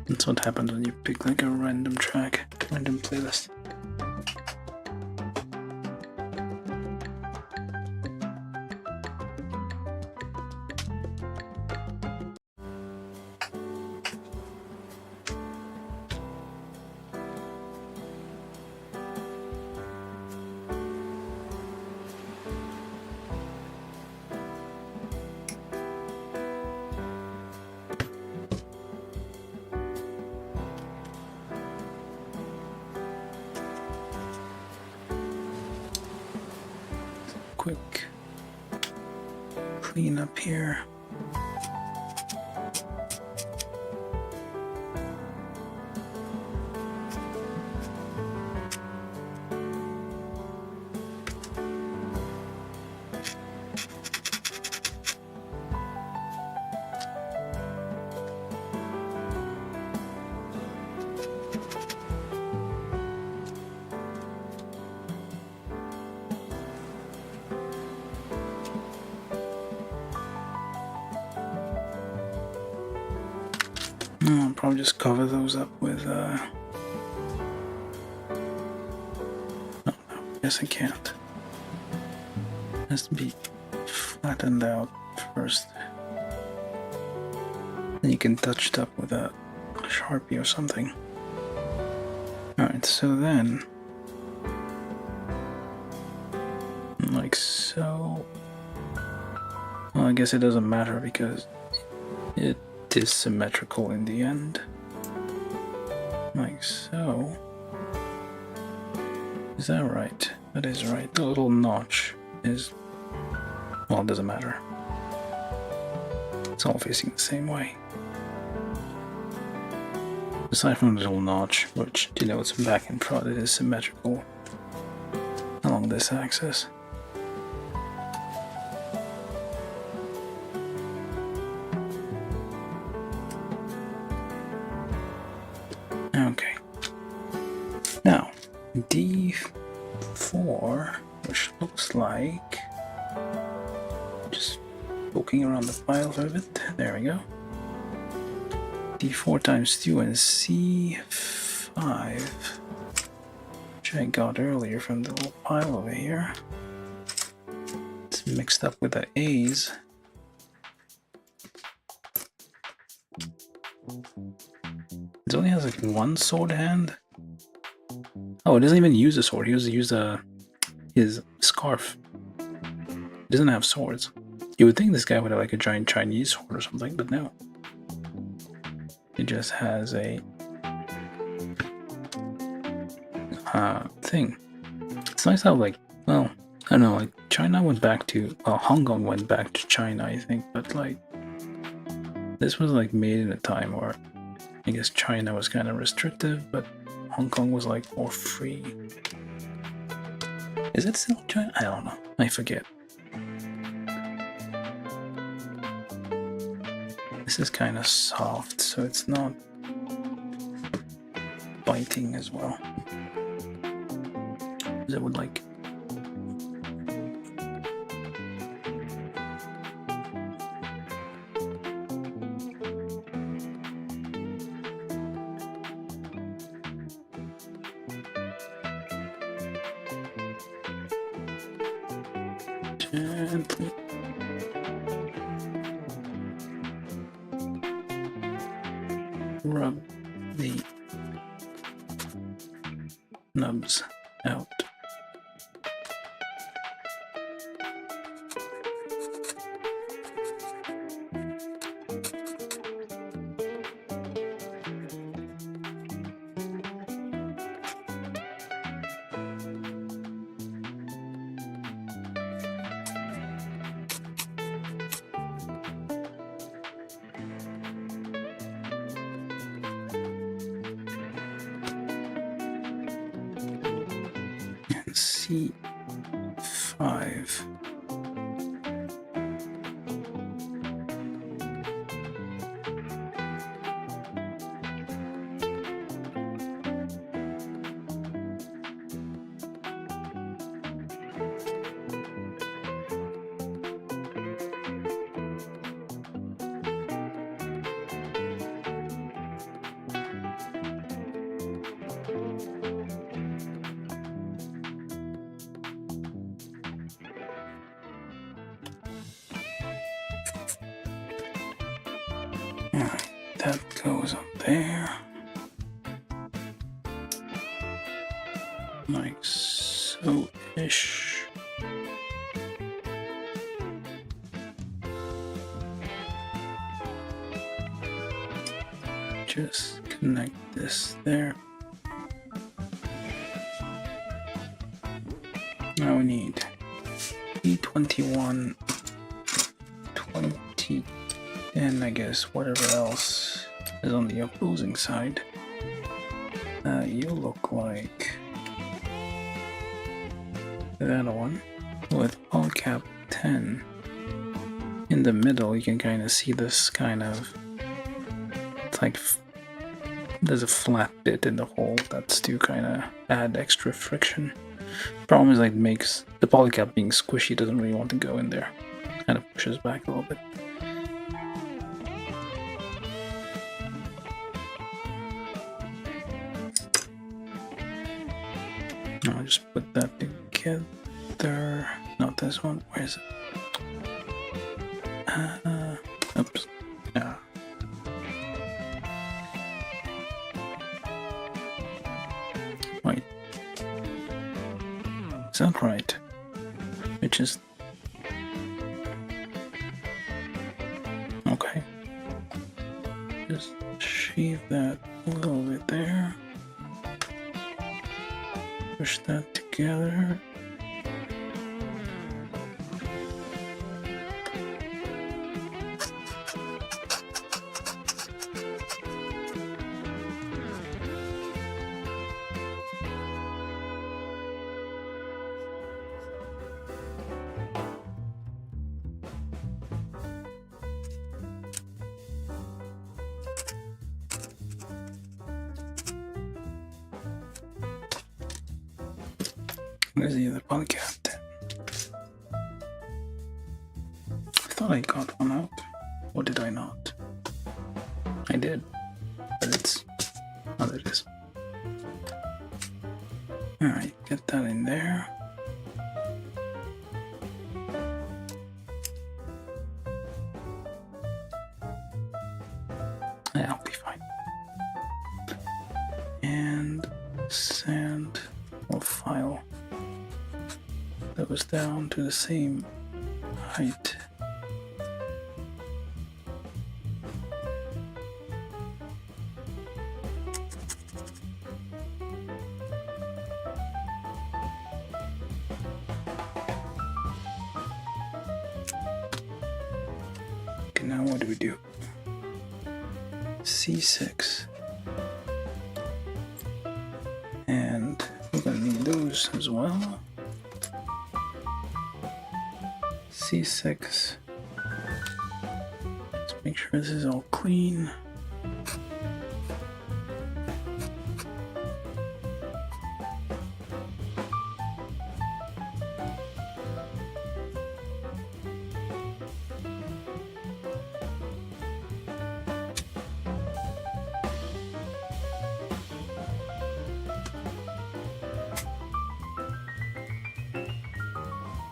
That's what happens when you pick like a random track, random playlist. Quick clean up here. I'll probably just cover those up with, no, yes I can't. It has to be flattened out first. Then you can touch it up with a Sharpie or something. Alright, so then, like so. Well, I guess it doesn't matter because it is symmetrical in the end. Like so. Is that right? That is right. The little notch is... well, it doesn't matter. It's all facing the same way. Aside from the little notch, which denotes back and front, it is symmetrical along this axis. Okay. Now, D4, which looks like... just poking around the file for a bit. There we go. D4 times 2 and C5, which I got earlier from the little pile over here. It's mixed up with the A's. It only has like one sword hand. Oh, it doesn't even use a sword. He uses his scarf. He doesn't have swords. You would think this guy would have like a giant Chinese sword or something, but no. It just has a thing. It's nice how, like, well, I don't know, like China went back to, well, Hong Kong went back to China, I think, but like this was like made in a time where I guess China was kind of restrictive, but Hong Kong was like more free. Is it still China? I don't know. I forget. This is kind of soft, so it's not biting as well as I would like. gently. Rub the nubs out. C5. Alright, that goes up there. Like so-ish. Just connect this there. Now we need E21, 20, and I guess whatever else is on the opposing side. You look like that one with all cap 10. In the middle, you can kind of see this kind of, it's like there's a flat bit in the hole that's to kind of add extra friction. Problem is, like, makes the polycap being squishy doesn't really want to go in there. Kind of pushes back a little bit. I'll just put that together. Not this one. Where is it? Oops. Yeah. Wait. Is that right? Which is... Okay. Just sheave that a little bit there. Push that together. Where's the other polycap then? I thought I got one out. Or did I not? I did. But it's... Oh, there it is. Alright, get that in there. Yeah, I'll be fine. And sand or file those down to the same height. Okay, now what do we do? C6. And we're gonna need those as well. C6. Let's make sure this is all clean.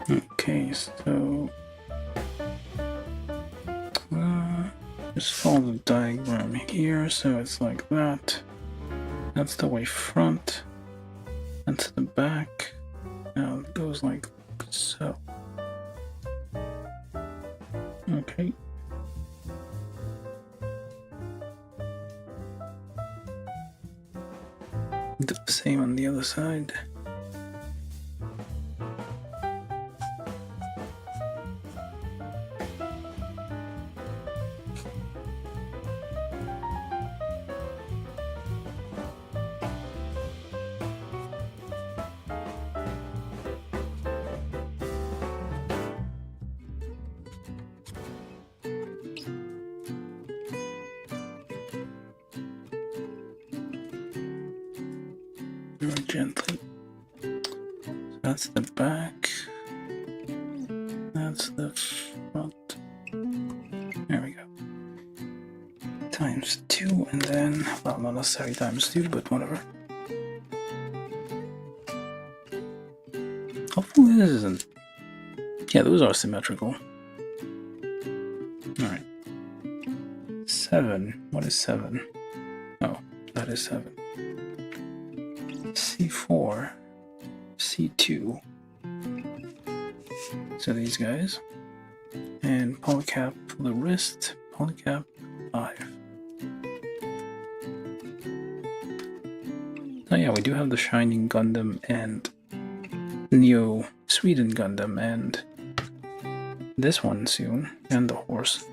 Okay. Okay, so just follow the diagram here. So it's like that. That's the way front. That's the back. Now it goes like so. Okay. Do the same on the other side. Very gently. That's the back. That's the front. There we go. Times 2, and then, well, not necessarily times 2, but whatever. Hopefully this isn't. Yeah, those are symmetrical. Alright. 7. What is 7? Oh, that is 7. C4, C2, so these guys, and polycap for the wrist, polycap 5. Oh yeah, we do have the Shining Gundam and Neo Sweden Gundam and this one soon, and the horse.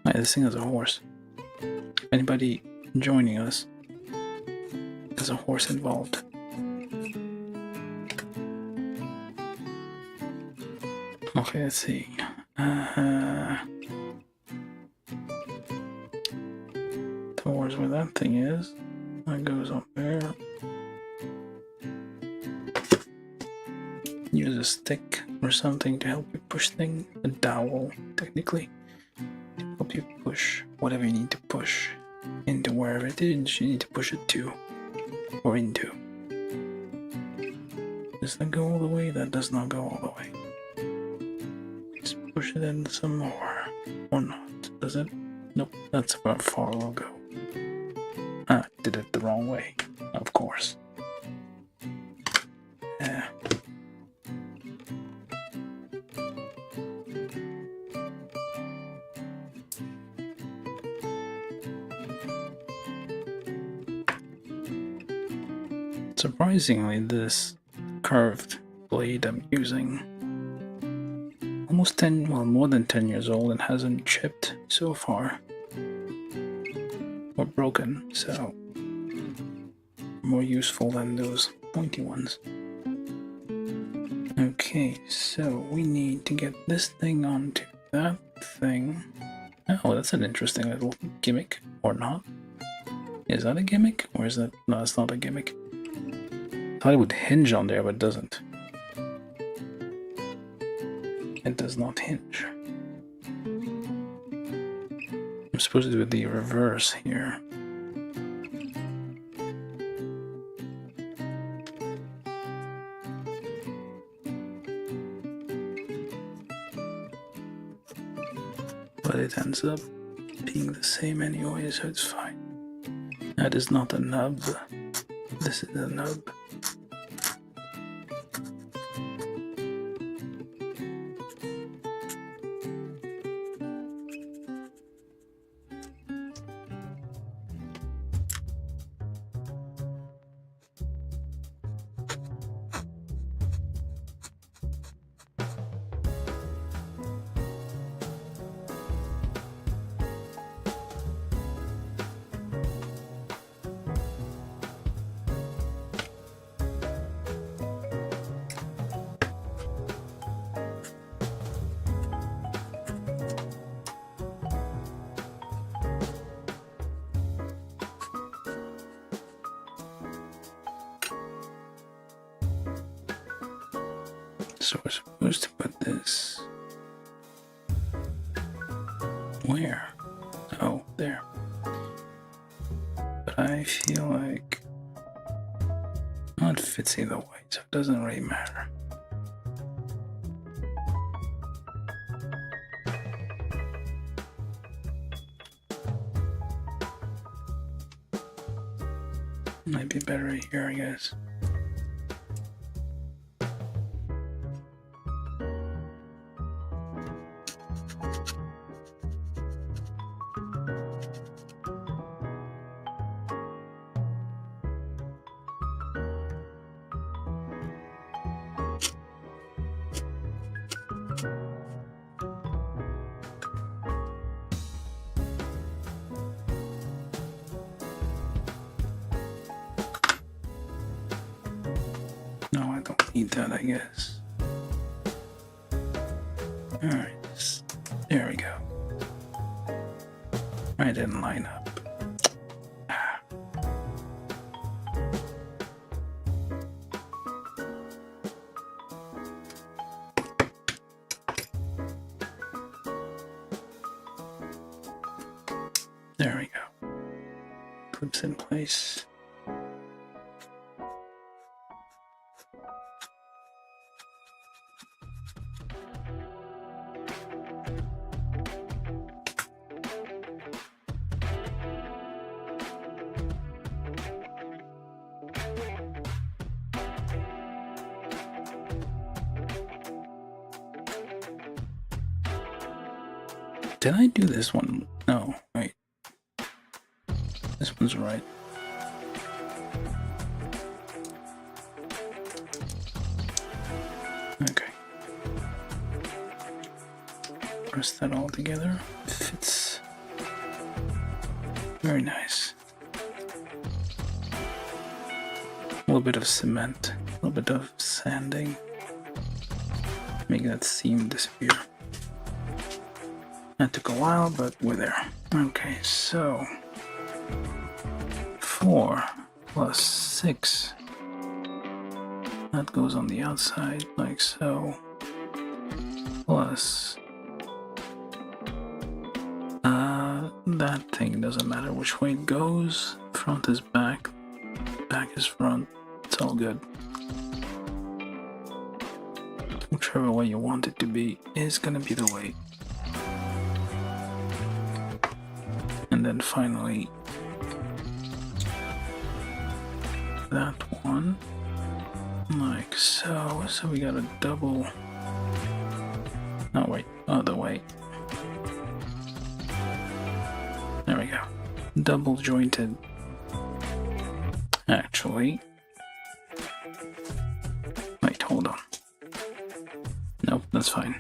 Right, this thing has a horse. Anybody joining us, there's a horse involved. Okay, let's see. Towards where that thing is. That goes up there. Use a stick or something to help you push things. A dowel, technically. Help you push whatever you need to push into wherever it is you need to push it to or into. Does that go all the way? That does not go all the way. Let's push it in some more. Or not. Does it? Nope, that's about far will go. Ah, did it the wrong way. Of course. Yeah. Surprisingly, this curved blade I'm using almost 10, well, more than 10 years old and hasn't chipped so far or broken, so more useful than those pointy ones. Okay, so we need to get this thing onto that thing. Oh, that's an interesting little gimmick, or not. Is that a gimmick, or is that, no, it's not a gimmick. I thought it would hinge on there, but it doesn't. It does not hinge. I'm supposed to do the reverse here. But it ends up being the same anyway, so it's fine. That is not a nub. This is a nub. So we're supposed to put this where? Oh, there. But I feel like Well, it fits either way, so it doesn't really matter. Might be better here, I guess. No, I don't need that, I guess. Alright, there we go. I didn't line up. There we go. Clips in place. Did I do this one? No, wait. This one's right. Okay. Press that all together. Fits. Very nice. A little bit of cement, a little bit of sanding. Make that seam disappear. That took a while, but we're there. Okay, so 4 plus 6. That goes on the outside, like so. Plus that thing doesn't matter which way it goes. Front is back, back is front. It's all good. Whichever way you want it to be is gonna be the way. And then finally, that one, like so. So we got a double. Oh wait, other way. There we go. Double jointed. Actually, wait, hold on. Nope, that's fine.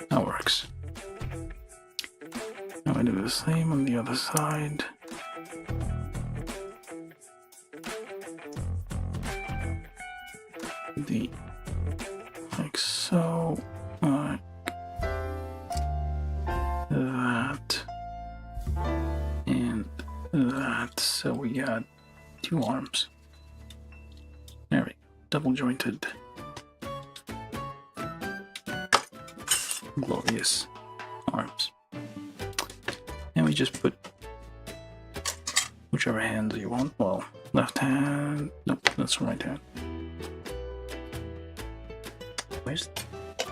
That works. Now I do the same on the other side. Like so, like that, and that. So we got 2 arms. There we go. Double jointed. Glorious arms. And we just put whichever hand you want. Well, left hand. Nope, that's right hand. Where's?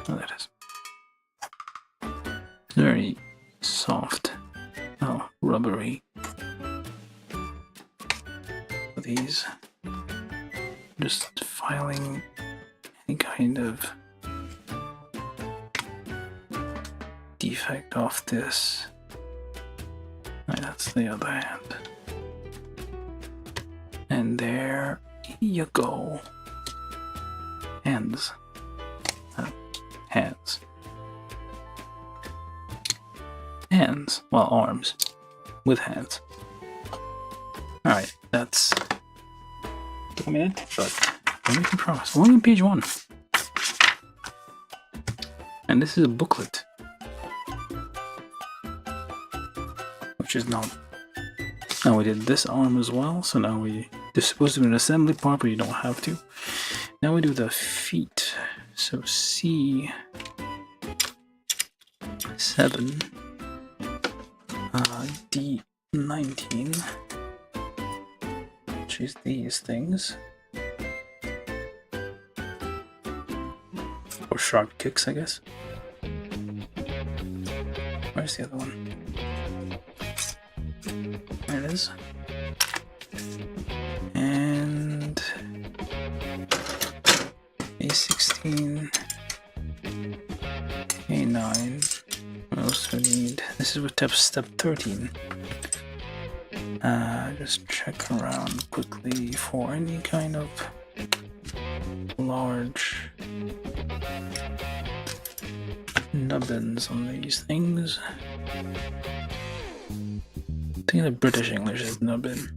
Oh, that is. Very soft. Oh, rubbery. These. Just filing any kind of defect off this. Right, that's the other hand. And there you go. Hands. Hands. Hands. Well, arms. With hands. Alright, that's... took a minute, but we're making progress. We're only on page 1. And this is a booklet. Which is not... Now we did this arm as well, so now we... There's supposed to be an assembly part, but you don't have to. Now we do the feet. So C7, D19, which is these things. Or sharp kicks, I guess. Where's the other one? There it is. And A16, A9. We also need, this is with step 13. Just check around quickly for any kind of large nubbins on these things. I think the British English is nubbin.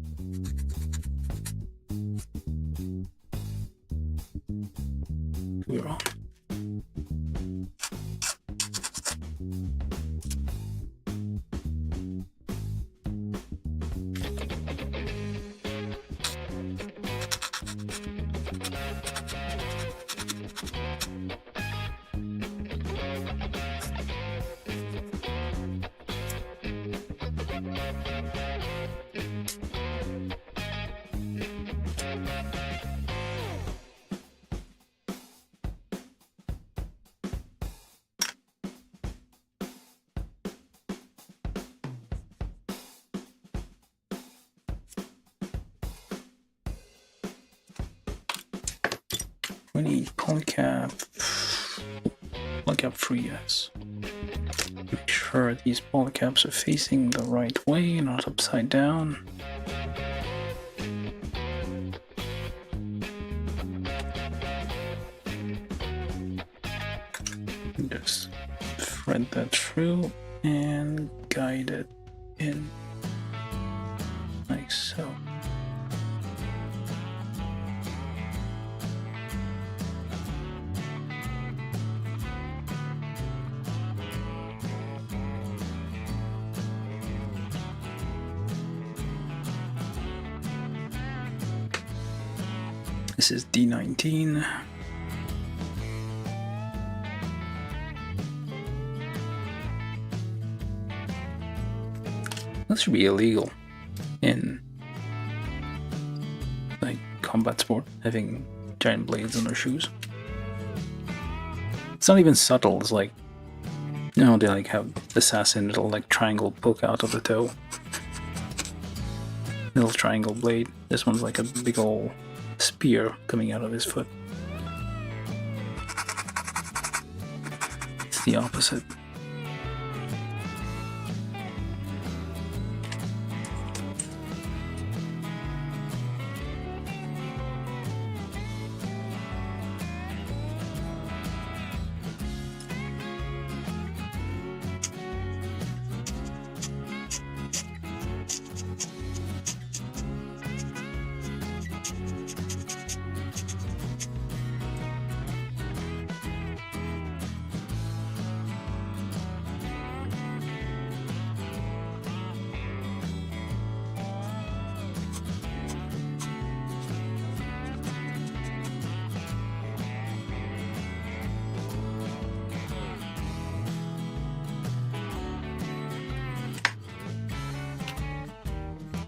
We're wrong. We need polycap 3, yes. Make sure these polycaps are facing the right way, not upside down. Just thread that through and guide it in like so. This is D19. That should be illegal in like combat sport, having giant blades on their shoes. It's not even subtle, it's like, you know, they like have assassin little like triangle poke out of the toe. Little triangle blade. This one's like a big ol' spear coming out of his foot. It's the opposite.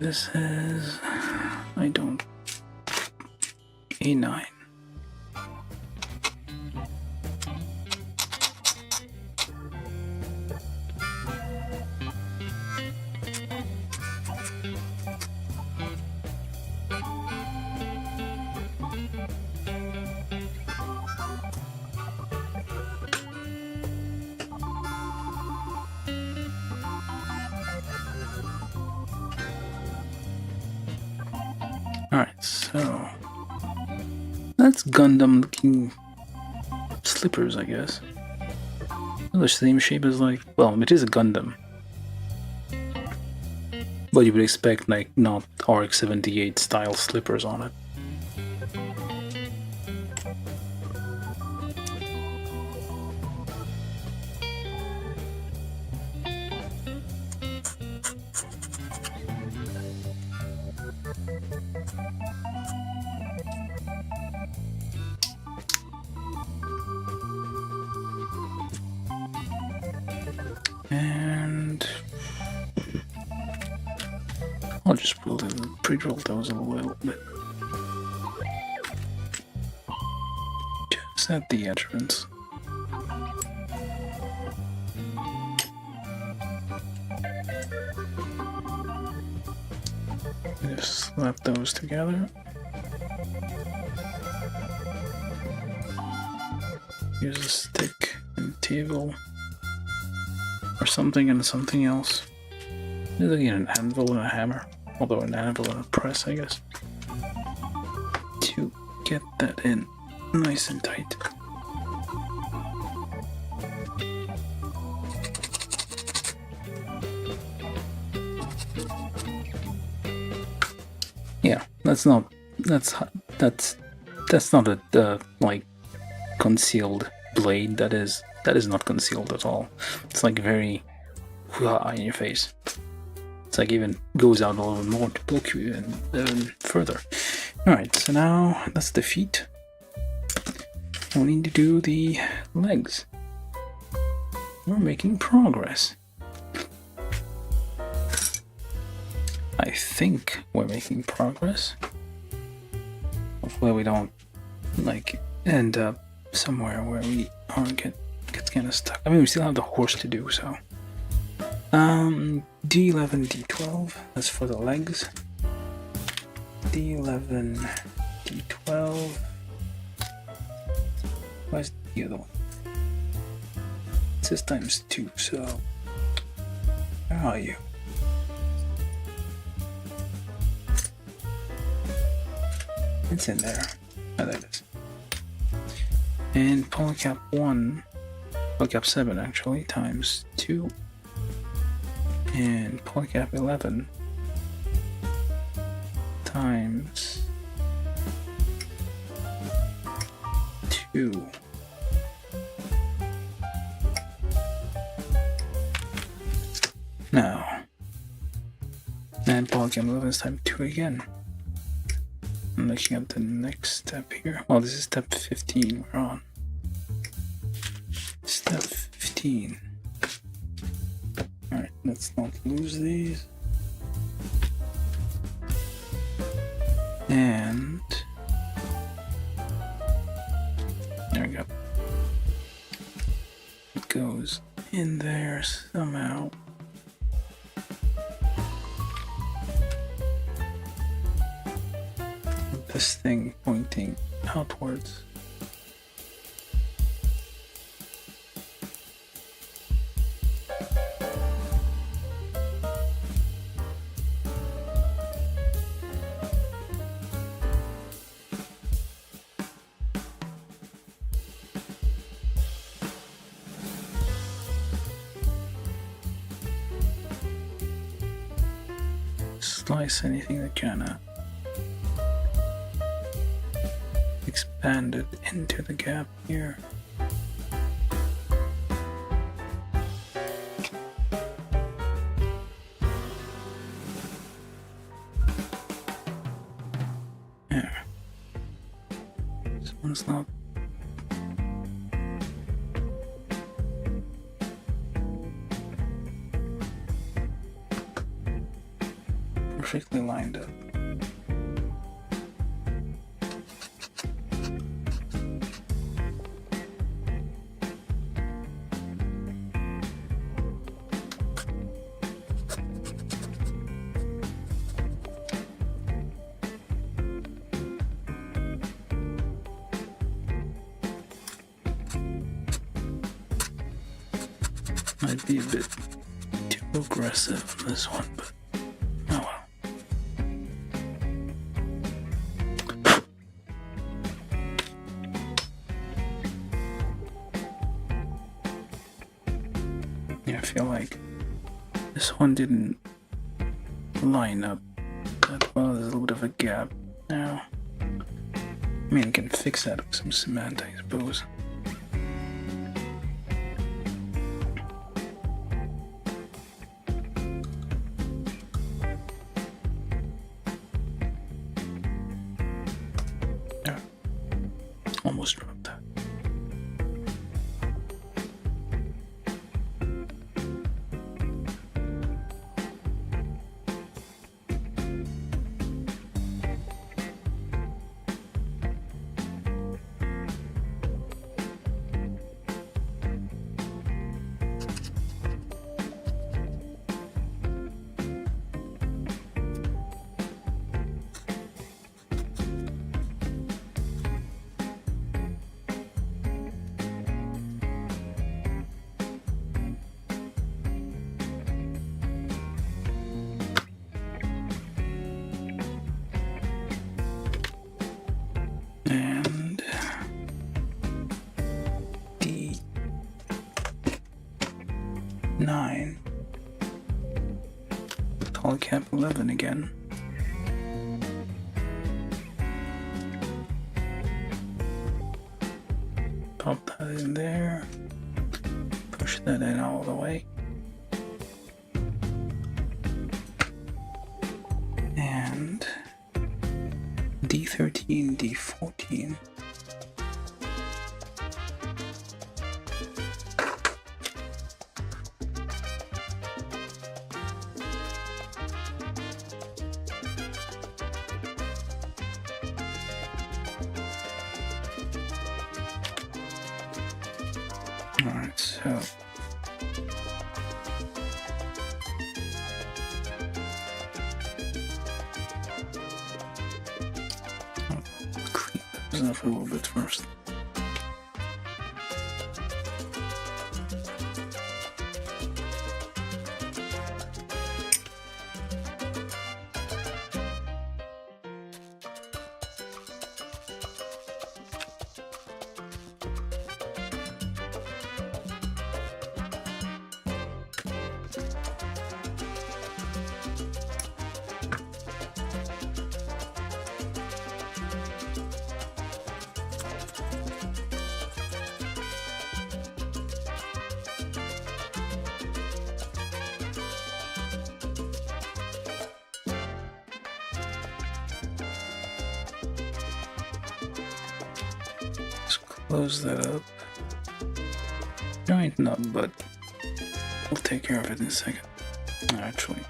This is, A9. Alright, so that's Gundam looking slippers, I guess. The same shape as like, well, it is a Gundam. But you would expect like not RX-78 style slippers on it. And I'll just pre-drill those a little bit. Just at the entrance. Just slap those together. Use a stick and table or something and something else. There's again an anvil and a hammer, although an anvil and a press, I guess, to get that in nice and tight. Yeah, that's not a like concealed blade. That is not concealed at all. It's like very in your face. It's like even goes out a little more to poke you and further. Alright, so now that's the feet. We need to do the legs. We're making progress. I think we're making progress. Hopefully we don't like end up somewhere where we aren't get kind of stuck. I mean, we still have the horse to do, so. D11, D12, that's for the legs. D11, D12. Where's the other one? It says times 2, so. Where are you? It's in there. Oh, there it is. And polycap 1, polycap 7 actually, times 2. And polycap 11 times 2. Now, and polycap 11 is times 2 again. I'm looking at the next step here. Well, this is step 15 we're on. Step 15. Alright, let's not lose these. And there we go. It goes in there somehow. This thing pointing outwards. Slice anything that can expand it into the gap here. There. This one's not. Perfectly lined up. Might be a bit too aggressive on this one, but oh well. Yeah, I feel like this one didn't line up that well. There's a little bit of a gap now. I mean, I can fix that with some cement, I suppose. Almost dropped that. 9. Tall cap 11 again. Pop that in there. Push that in all the way. And D13, D14. Alright, so I'll clean those up a little bit first. Close that up. Giant nut, but we'll take care of it in a second. Actually.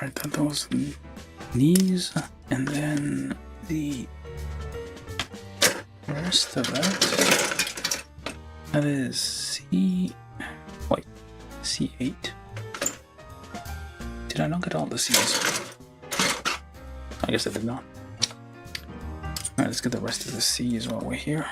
Alright, that was the knees, and then the rest of that, that is C8. Did I not get all the C's? I guess I did not. Alright, let's get the rest of the C's while we're here.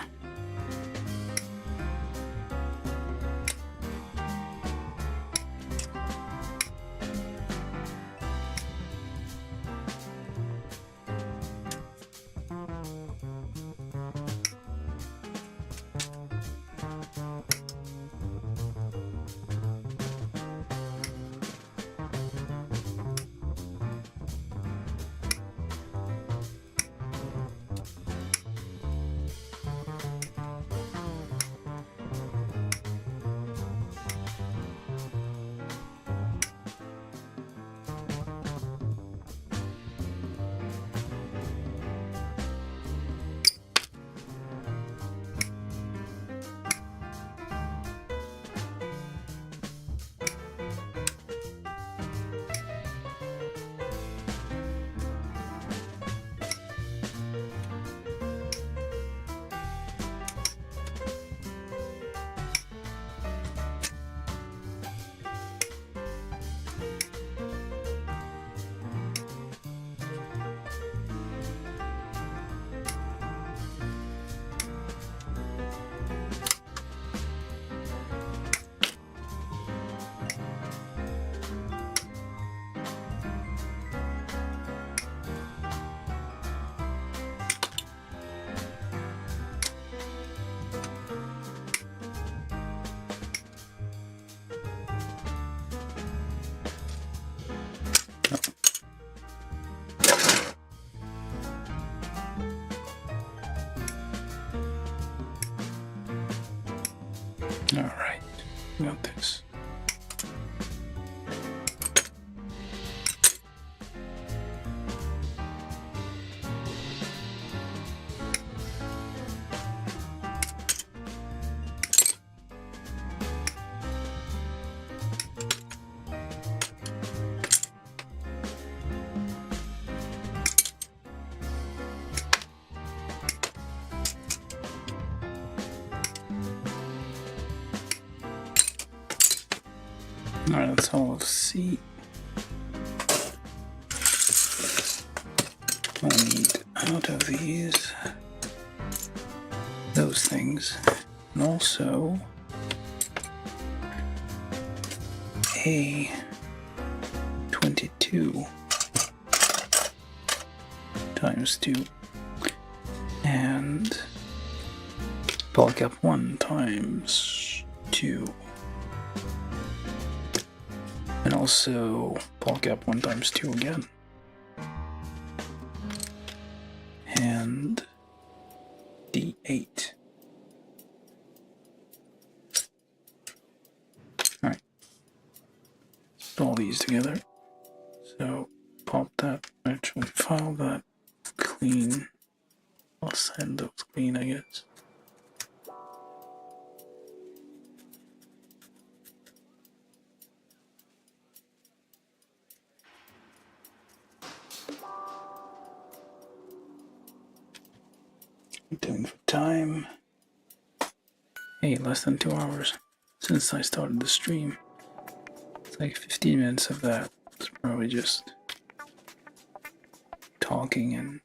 got this. Alright, that's all of C. I'll need out of these those things, and also A22 times 2 and polycap 1 times 2. And also polycap 1 times 2 again. And D8. Alright. Put all these together. So pop that, actually file that clean. I'll send those clean, I guess. Doing for time. Hey, less than 2 hours since I started the stream. It's like 15 minutes of that. It's probably just talking and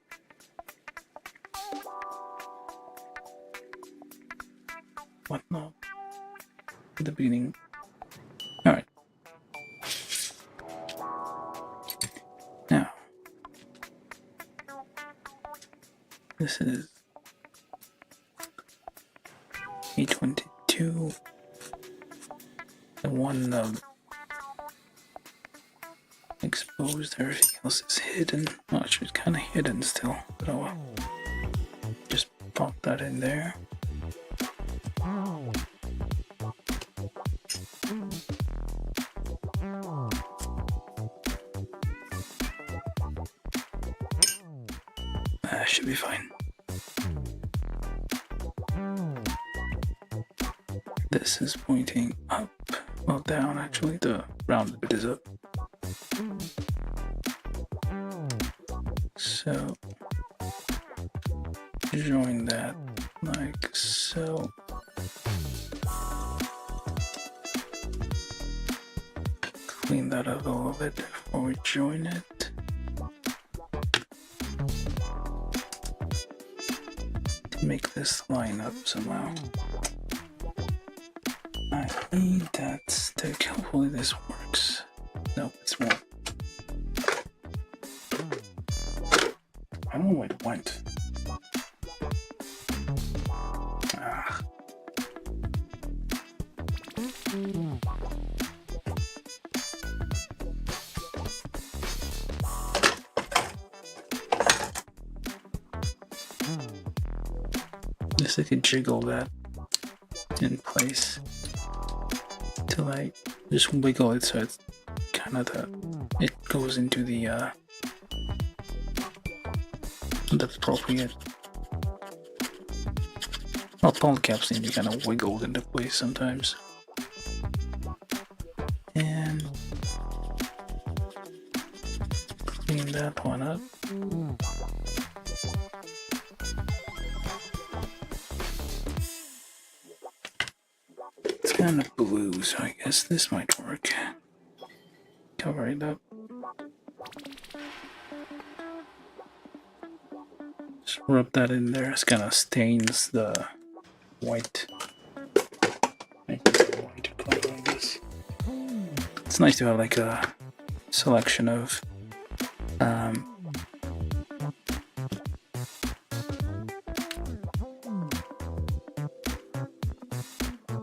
whatnot at the beginning. Alright. Now, this is A22, the one exposed, everything else is hidden. Well, actually, it's kind of hidden still, but oh well. Just pop that in there. That should be fine. This is pointing up, well down actually, the rounded bit is up. So, join that like so. Clean that up a little bit before we join it. To make this line up somehow. I need that stick. Hopefully this works. Nope, it's won't. I don't know where it went. Ah. Guess I could jiggle that in place till I just wiggle it so it's kind of it goes into the that's appropriate. Well, polycaps need to be kind of wiggled into place sometimes. And clean that one up. It's kind of blue, so I guess this might work. Cover it up. Just rub that in there. It kind of stains the white. Make it white color, I guess. It's nice to have like a selection of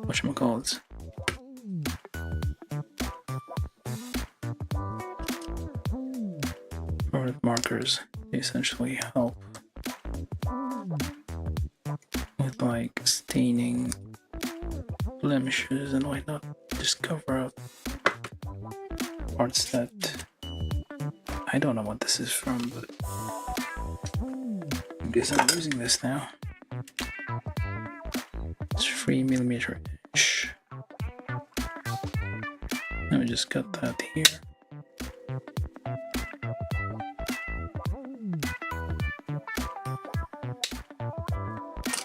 whatchamacallits. Permanent markers essentially help with like staining blemishes and why not just cover up parts that I don't know what this is from, but I guess I'm using this now. It's 3mm-ish. Let me just cut that here.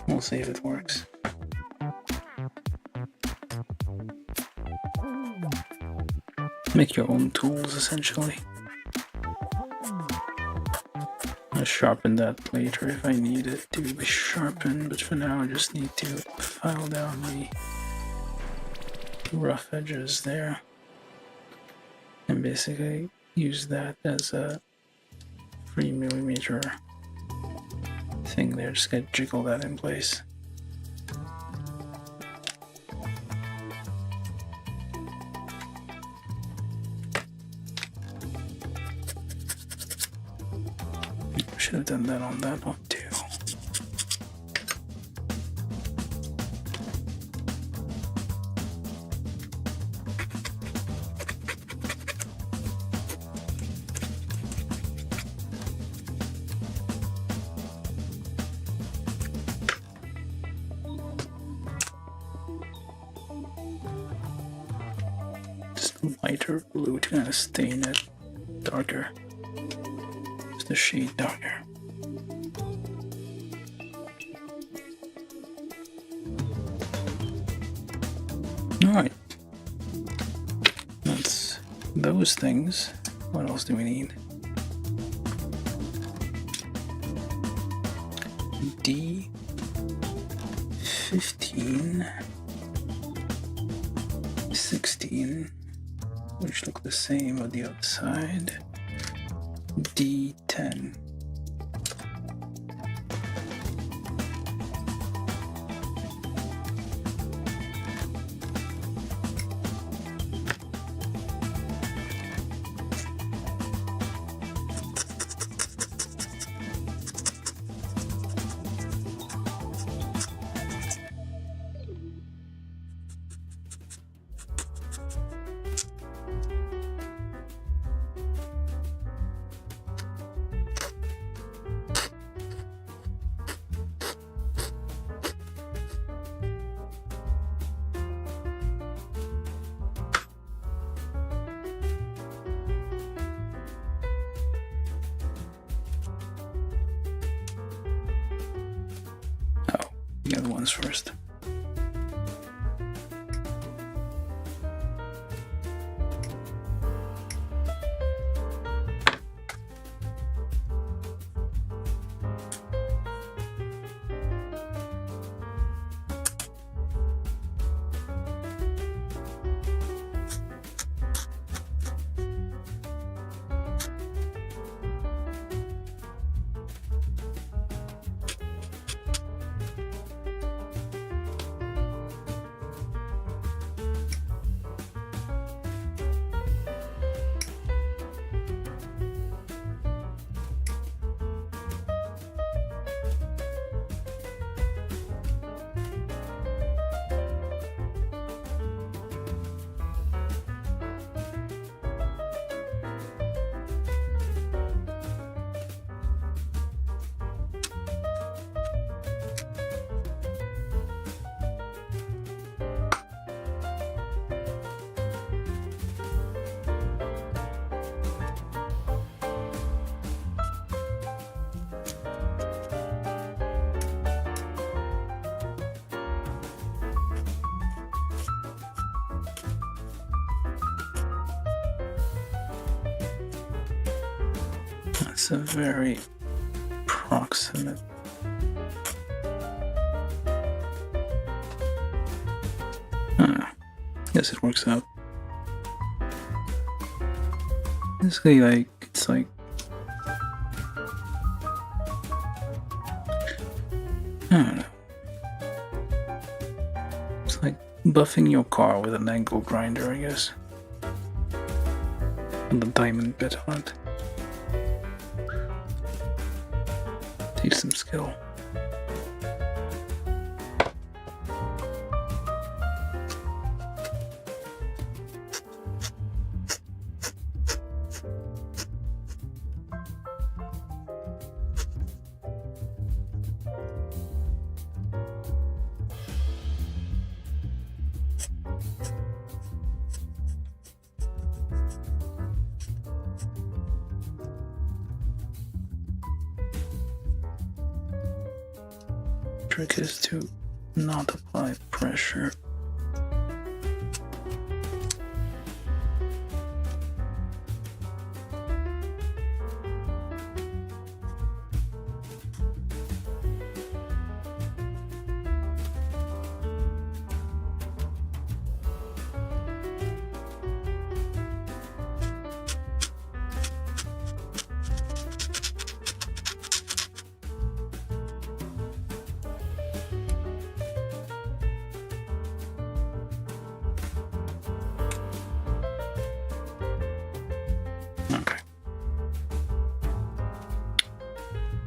We'll see if it works. Make your own tools, essentially. I'll sharpen that later if I need it to be sharpened, but for now I just need to file down the rough edges there. And basically use that as a 3mm thing there, just gotta jiggle that in place. Should have done that on that one too. Lighter blue to kind of stain it darker, just a shade darker. Alright, that's those things. What else do we need? D15, 16, which look the same on the other side. D10. The other ones first. That's a very proximate. Guess it works out. Basically, like, it's like, I don't know. It's like buffing your car with an angle grinder, I guess. And the diamond bit on it. Takes some skill. trick is to not apply pressure.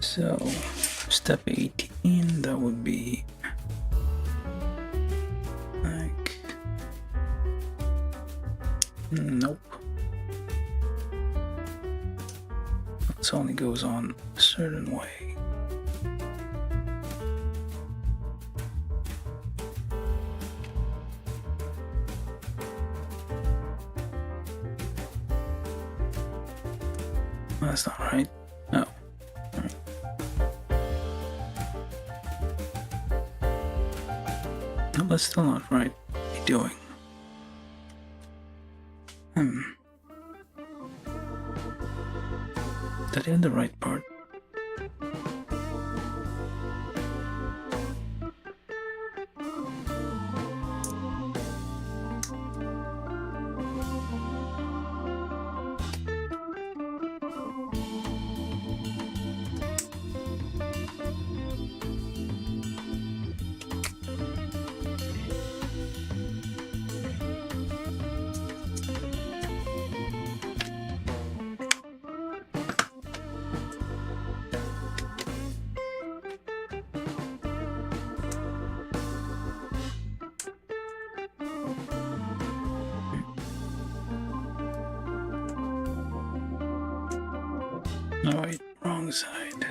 So, step 18, that would be like, nope. This only goes on a certain way. That's not right. No. No, that's still not right. What are you doing? Did I hit the right part? No, wait, wrong side.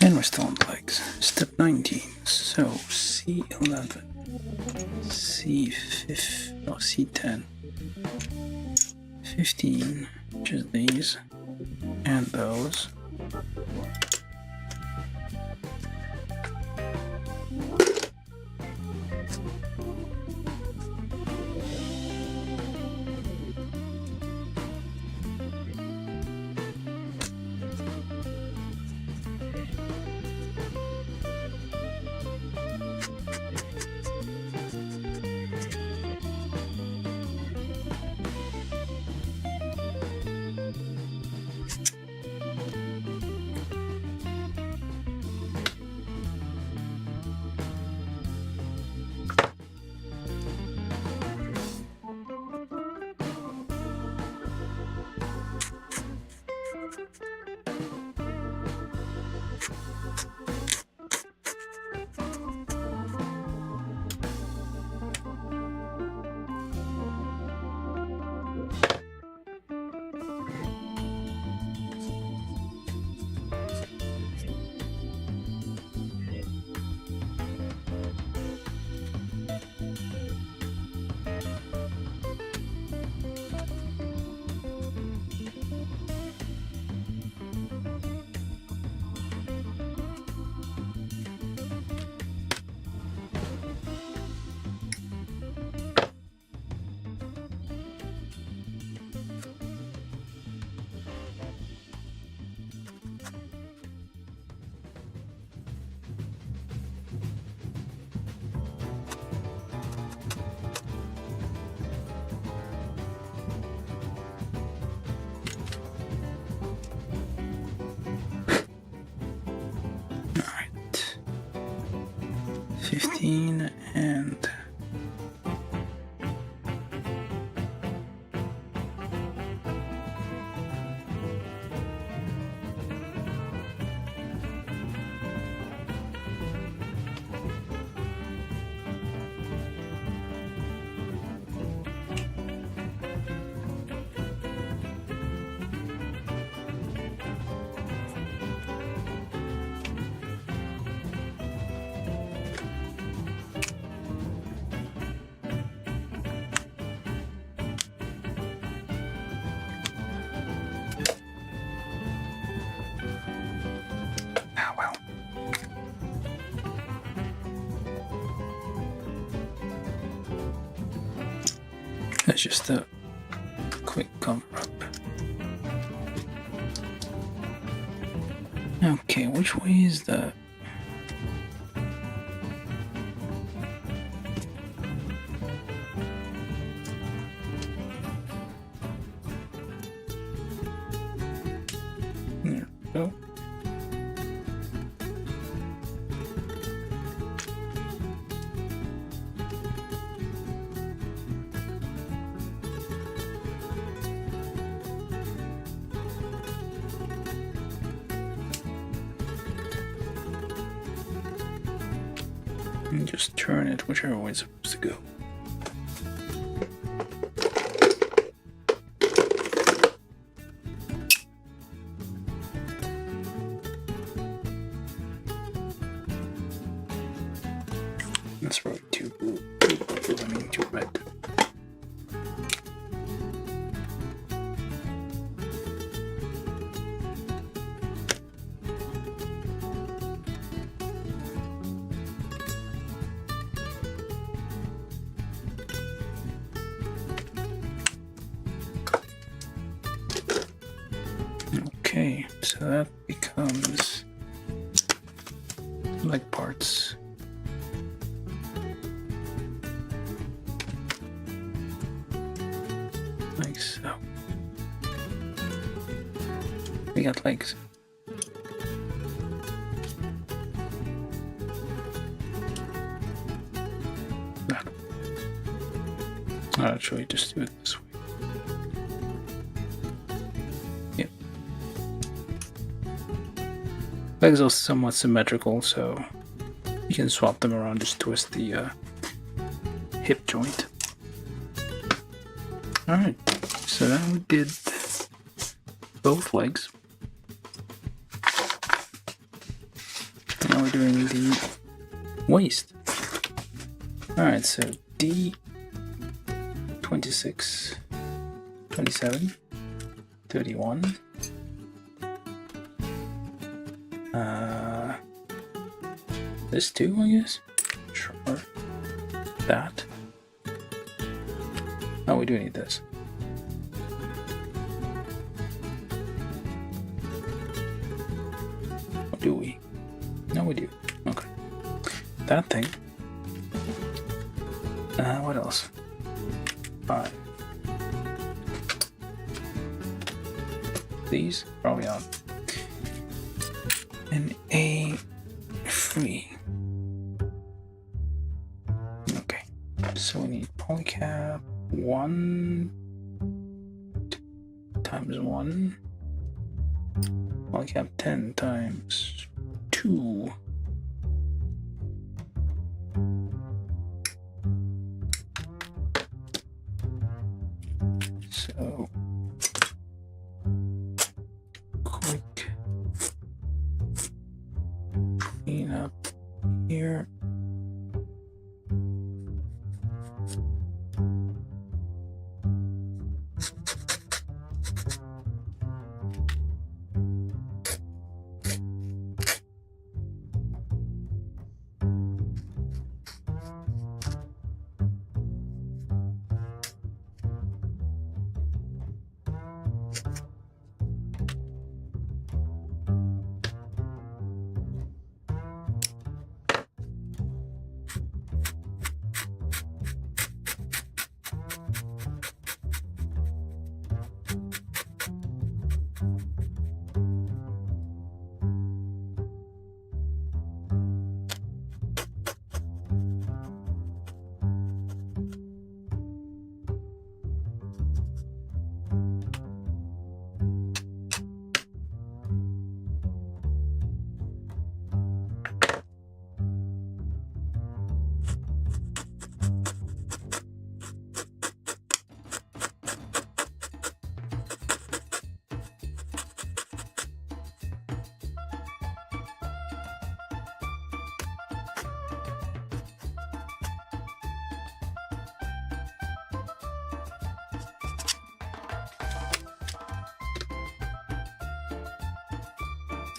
And we're still on legs. Step 19. So C11, C5, no, C10, 15, which is these, and those. Alright. 15 and That's just a quick cover up. Okay, which way is that? There we go. And just turn it whichever way it's supposed to go. That's probably too blue. I mean, too red. Okay, so that becomes leg parts. Like so. We got legs. I'll actually just do it this way. Yep. Legs are somewhat symmetrical, so you can swap them around, just twist the hip joint. Alright, so now we did both legs. Now we're doing the waist. Alright, so D26, 27, 31. This too, I guess? Sure. That. Oh, we do need this. Or do we? No, we do. Okay. That thing. What else? 5. These? Probably not. And a free. Okay. So we need polycap 1 times 1. Polycap 10 times 2. So quick clean up here.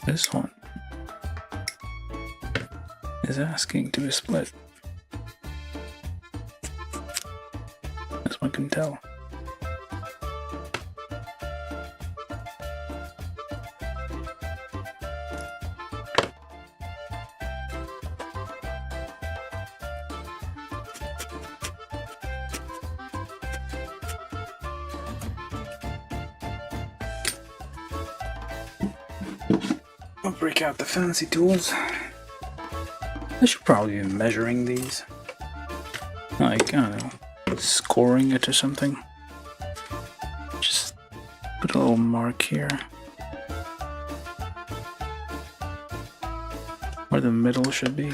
This one is asking to be split. This one could can tell. I'll break out the fancy tools. I should probably be measuring these. Like, I don't know, scoring it or something. Just put a little mark here. Where the middle should be.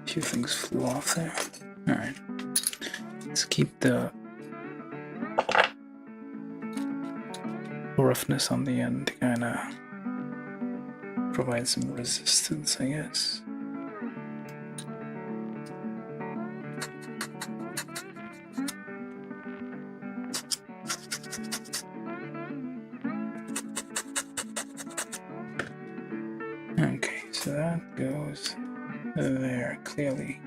A few things flew off there. Alright. Let's keep the roughness on the end to kind of provide some resistance, I guess. Okay, so that goes there, clearly.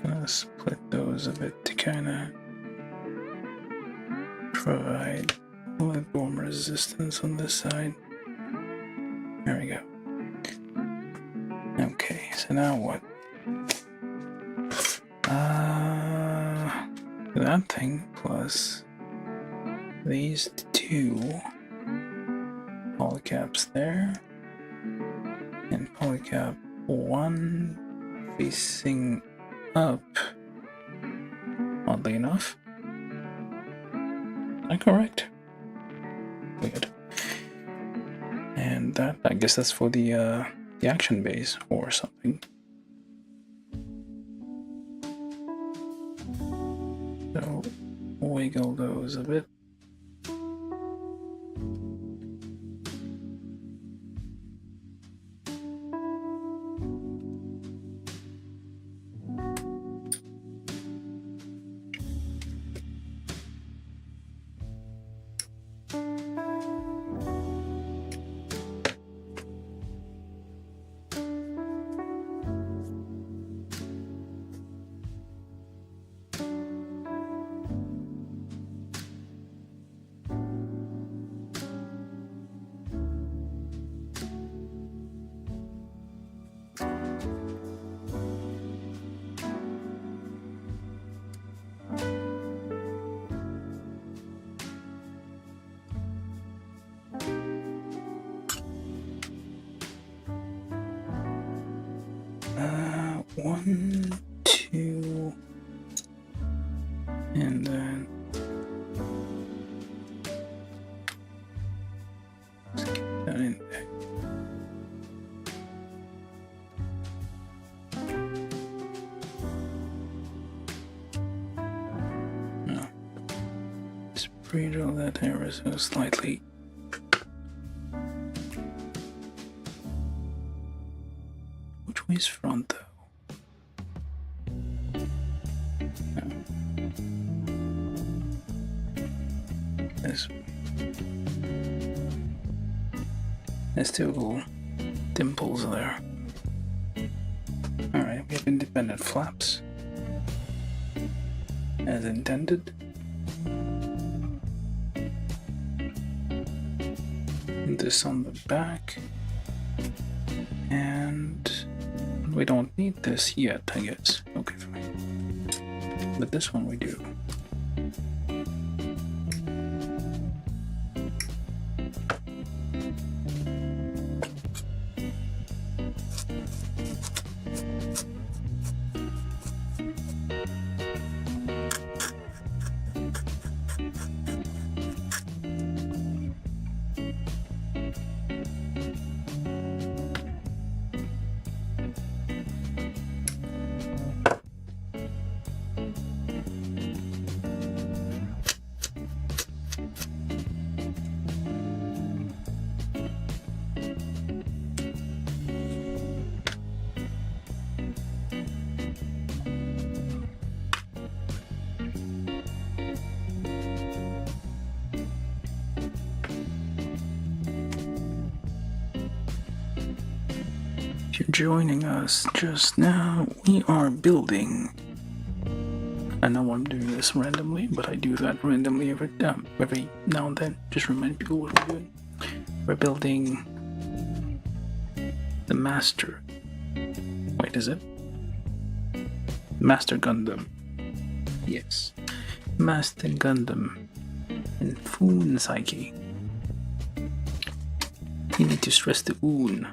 Gonna split those a bit to kind of provide a little more resistance on this side. There we go. Okay, so now what? That thing plus these two polycaps there, and polycap 1 facing up, oddly enough. Am I correct? Weird. And that, I guess that's for the action base or something. So wiggle those a bit. One, two, and then let's keep that in there. No, just pre-drill that ever so slightly. Which way's front though? There's two little dimples there. Alright, we have independent flaps as intended. And this on the back. And we don't need this yet, I guess. Okay, fine. But this one we do. If you're joining us just now, we are building. I know I'm doing this randomly, but I do that randomly every now and then. Just remind people what we're doing. We're building the Master. Wait, is it? Master Gundam. Yes. Master Gundam in Fuunsaiki. You need to stress the oon.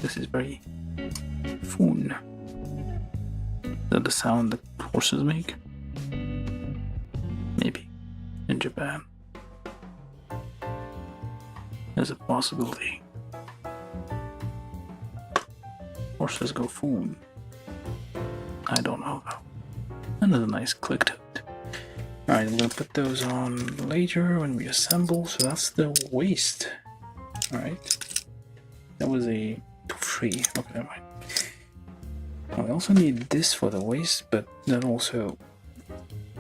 This is very Foon. Is that the sound that horses make? Maybe. In Japan. There's a possibility. Horses go Foon. I don't know though. And there's a nice click to it. Alright, I'm gonna put those on later when we assemble. So that's the waist. Alright. That was a free. Okay, never mind. We also need this for the waist, but that also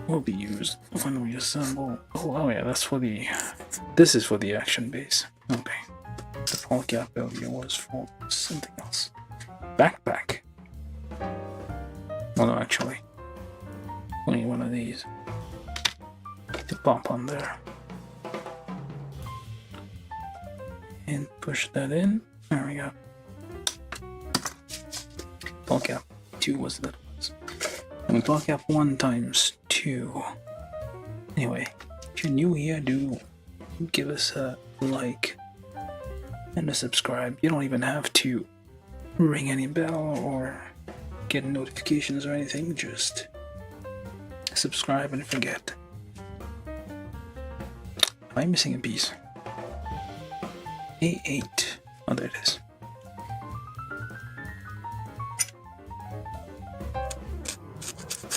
will be used when we assemble. Oh yeah, that's for the. This is for the action base. Okay. The fall cap earlier was for something else. Backpack. Well, no, actually. Only one of these to pop on there. And push that in. There we go. Ball cap 2 was that was. And ball cap 1 times 2. Anyway, if you're new here, do give us a like and a subscribe. You don't even have to ring any bell or get notifications or anything. Just subscribe and forget. Am I missing a piece? A8. Oh, there it is.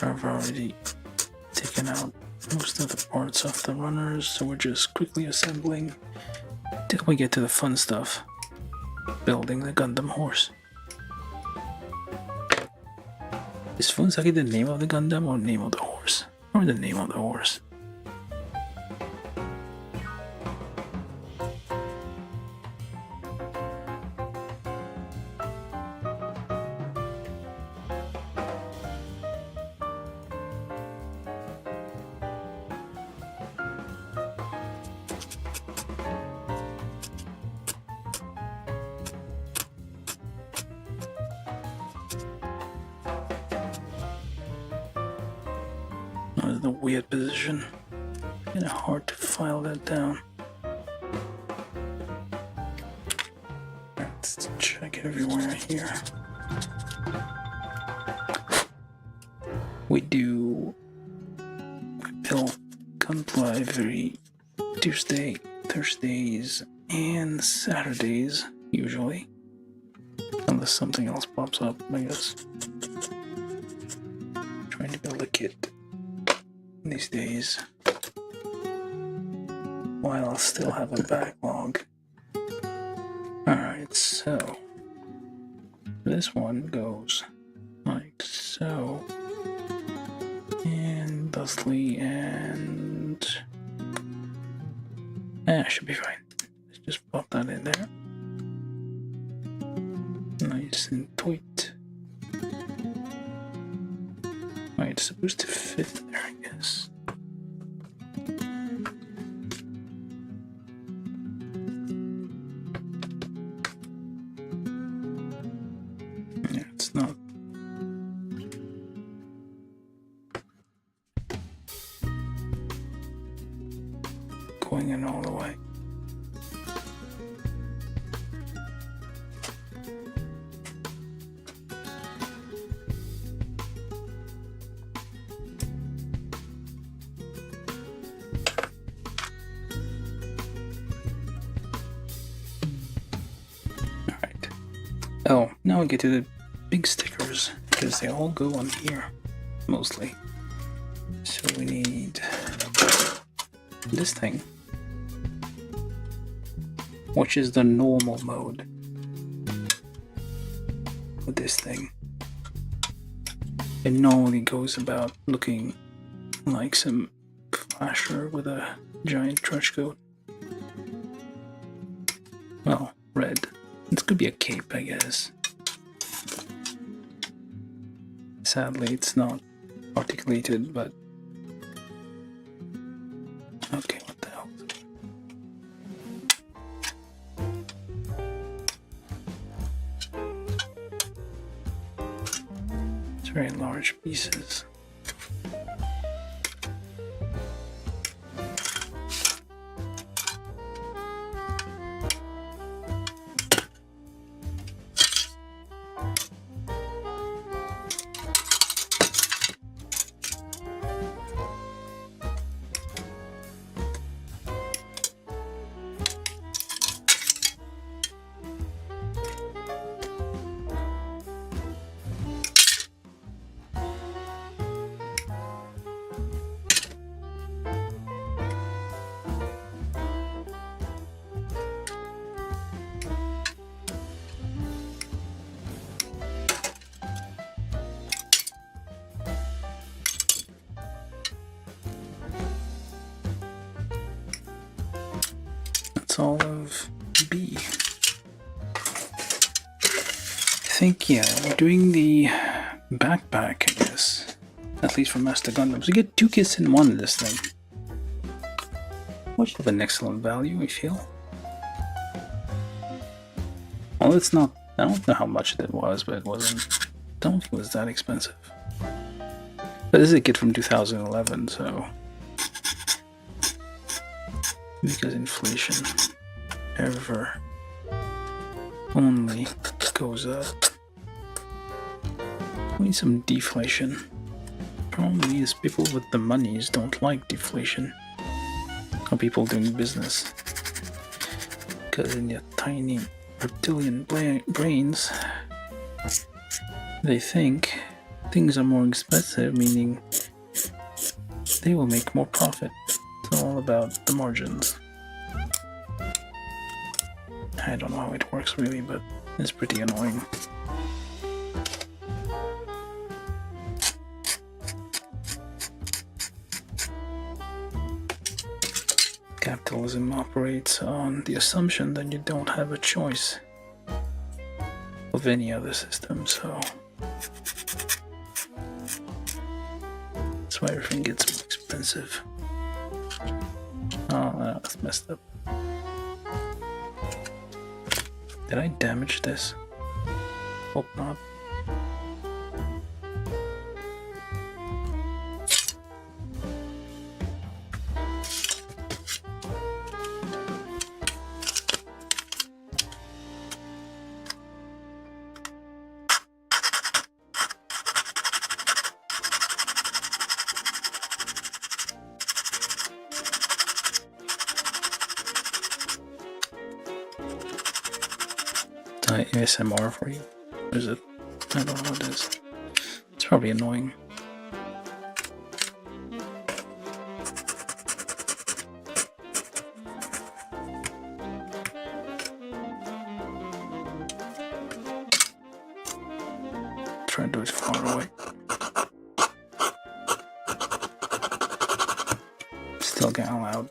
I've already taken out most of the parts of the runners, so we're just quickly assembling till we get to the fun stuff. Building the Gundam horse. Is Fuunsaiki the name of the Gundam or name of the horse? Or the name of the horse? That was the weird position. Kind of hard to file that down. Let's check it everywhere here. We build Gunpla every Tuesday, Thursdays, and Saturdays, usually. Unless something else pops up, I guess. Trying to build a kit these days while I'll still have a backlog. Alright, so this one goes like so, and thusly, and should be fine. Let's just pop that in there. Nice and tight. Right, it's supposed to fit there, I guess. Yeah, it's not. Going in all the way. Oh, now we get to the big stickers, because they all go on here, mostly. So we need this thing, which is the normal mode with this thing. It normally goes about looking like some flasher with a giant trench coat. Well, red. It's could be a cape, I guess. Sadly, it's not articulated, but okay, what the hell? It's very large pieces. All of B. I think, yeah, we're doing the backpack, I guess. At least for Master Gundam. So you get 2 kits in one in this thing. Which have an excellent value, I feel. Well, it's not, I don't know how much it was, but it wasn't, I don't think it was that expensive. But this is a kit from 2011, so... because inflation ever only goes up. We need some deflation. Problem is people with the monies don't like deflation. Or people doing business. Because in their tiny reptilian brains, they think things are more expensive, meaning they will make more profit. It's all about the margins. I don't know how it works really, but it's pretty annoying. Capitalism operates on the assumption that you don't have a choice of any other system, so that's why everything gets more expensive. Oh, that's messed up. Did I damage this? Hope not. ASMR for you. What is it? I don't know what it is. It's probably annoying. Try and do it far away. Still getting loud.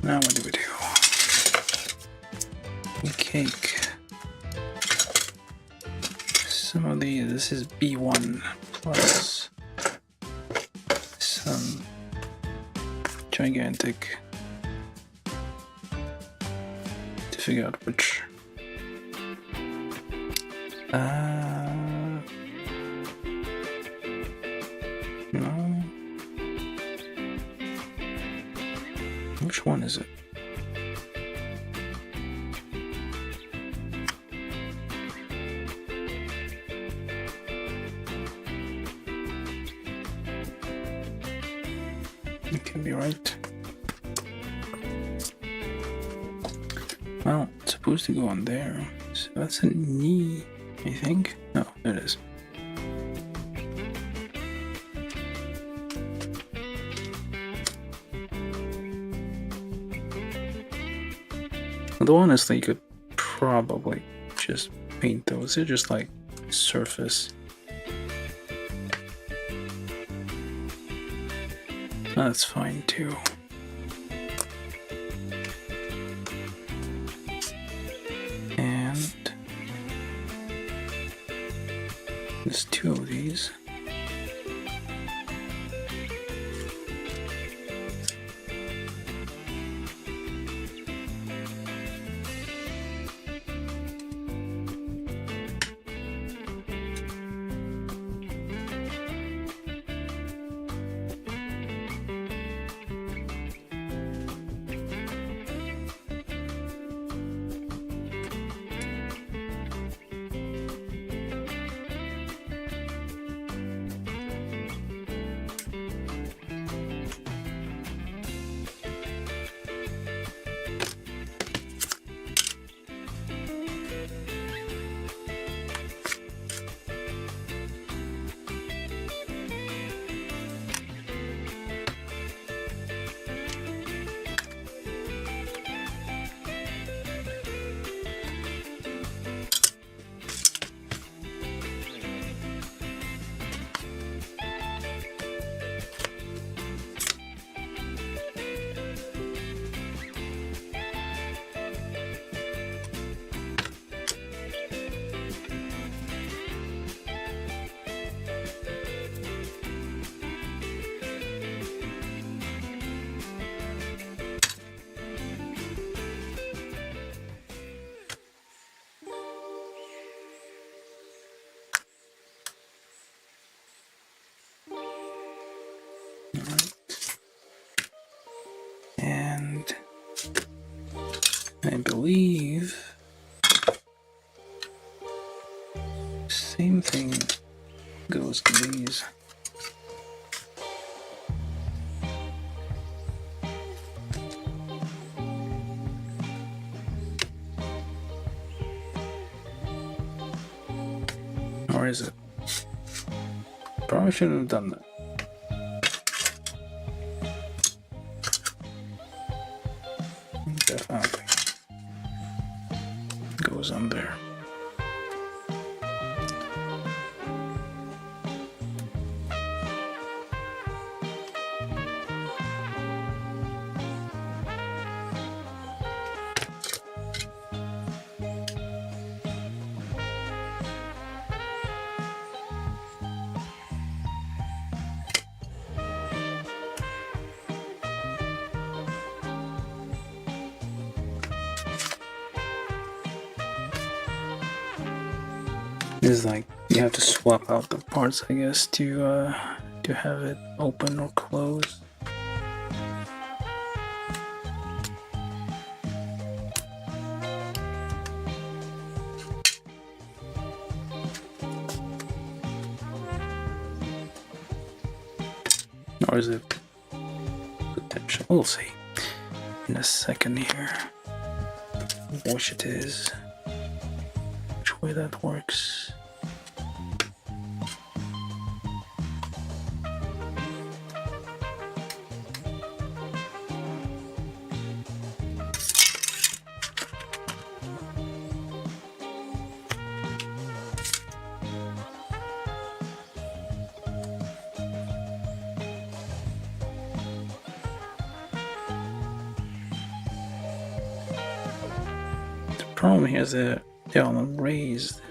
Now what do we do? Cake. Some of these, this is B1 plus some gigantic to figure out which. No. Which one is it? It can be right. Well, it's supposed to go on there. So that's a knee, I think. No, there it is. Although honestly, you could probably just paint those. They're just like surface. That's fine too. And there's two of these. And I believe same thing goes to these. Or is it? Probably shouldn't have done that. Definitely goes on there. It's like you have to swap out the parts, I guess, to have it open or close. Or is it potential? We'll see in a second here. Which it is. Which way that works. problem here is that they're on raised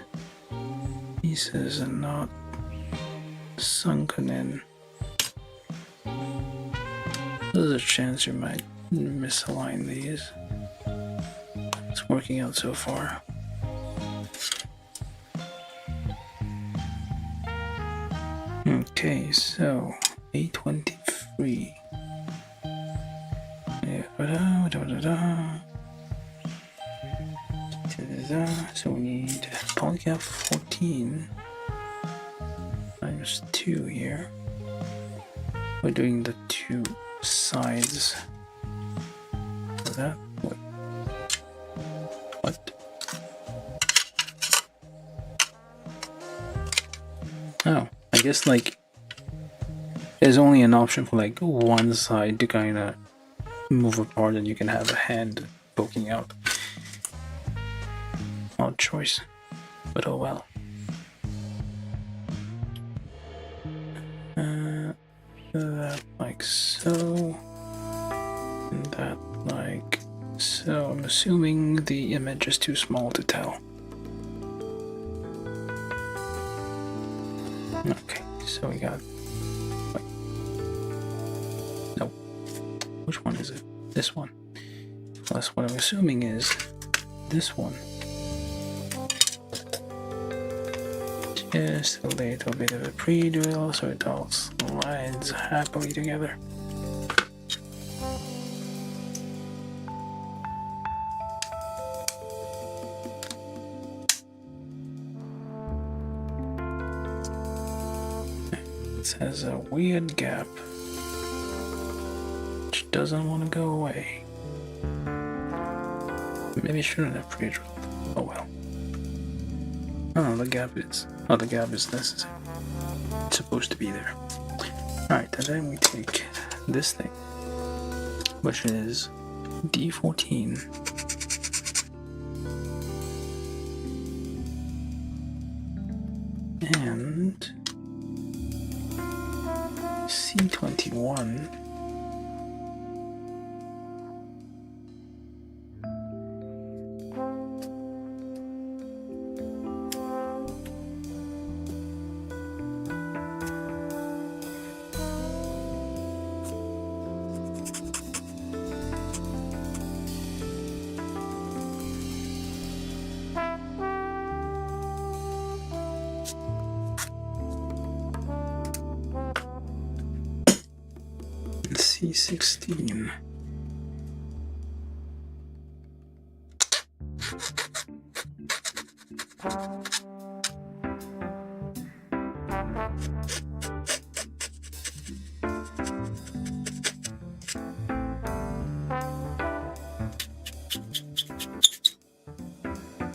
pieces and not sunken in. There's a chance you might misalign these. It's working out so far. Okay, so A23. So we need polycap 14 times 2 here. We're doing the two sides of that. What? Oh, I guess like there's only an option for like one side to kind of move apart, and you can have a hand poking out. Odd choice, but oh well. That like so, and that like so. I'm assuming the image is too small to tell. Okay, so we got. Wait. Nope. Which one is it? This one. Plus, what I'm assuming is this one. Just a little bit of a pre-drill so it all slides happily together. It has a weird gap which doesn't want to go away. Maybe I shouldn't have pre-drilled. Oh well. Oh, the gap is necessary. It's supposed to be there. Alright, and then we take this thing, which is D14. And C21. C16.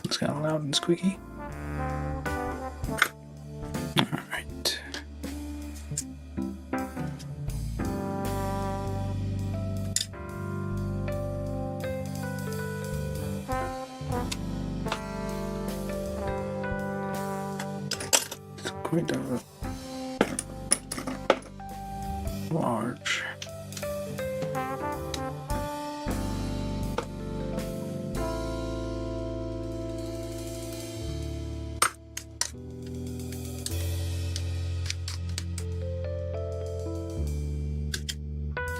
It's kind of loud and squeaky. Alright. It's quite a large.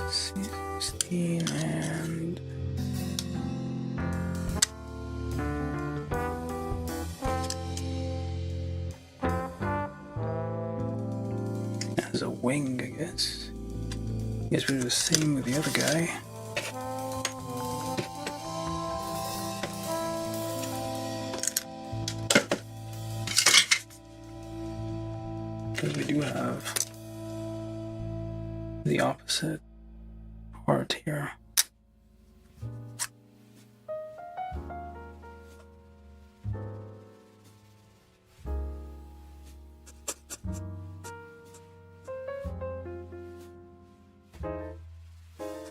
C16 and as a wing, I guess. Guess we do the same with the other guy. Because we do have the opposite part here.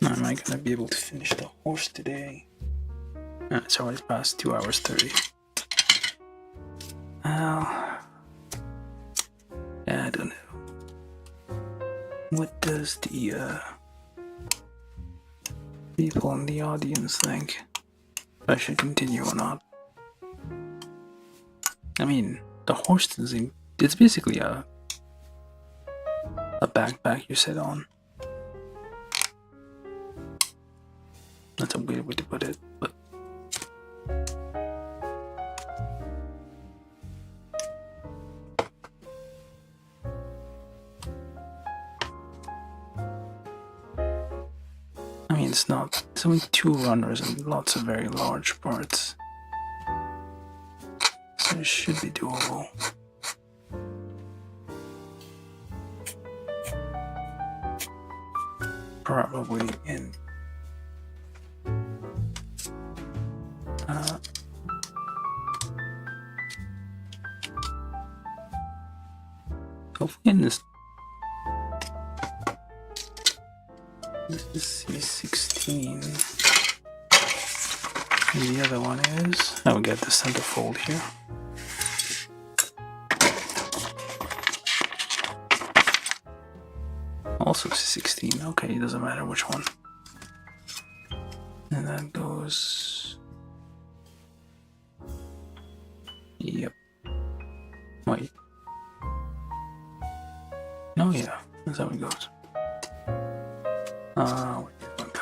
Am I gonna be able to finish the horse today? It's already past 2 hours 30. Well, I don't know. What does the people in the audience think? If I should continue or not? I mean, the horse doesn't. It's basically a backpack you sit on. That's a weird way to put it, but I mean, it's not. It's only 2 runners and lots of very large parts, so it should be doable. Probably in hopefully in this is C16 and the other one is we get the centerfold here. Also C16, okay, it doesn't matter which one. And that goes. Yep. Wait. Oh yeah, that's how it goes. Where did one go?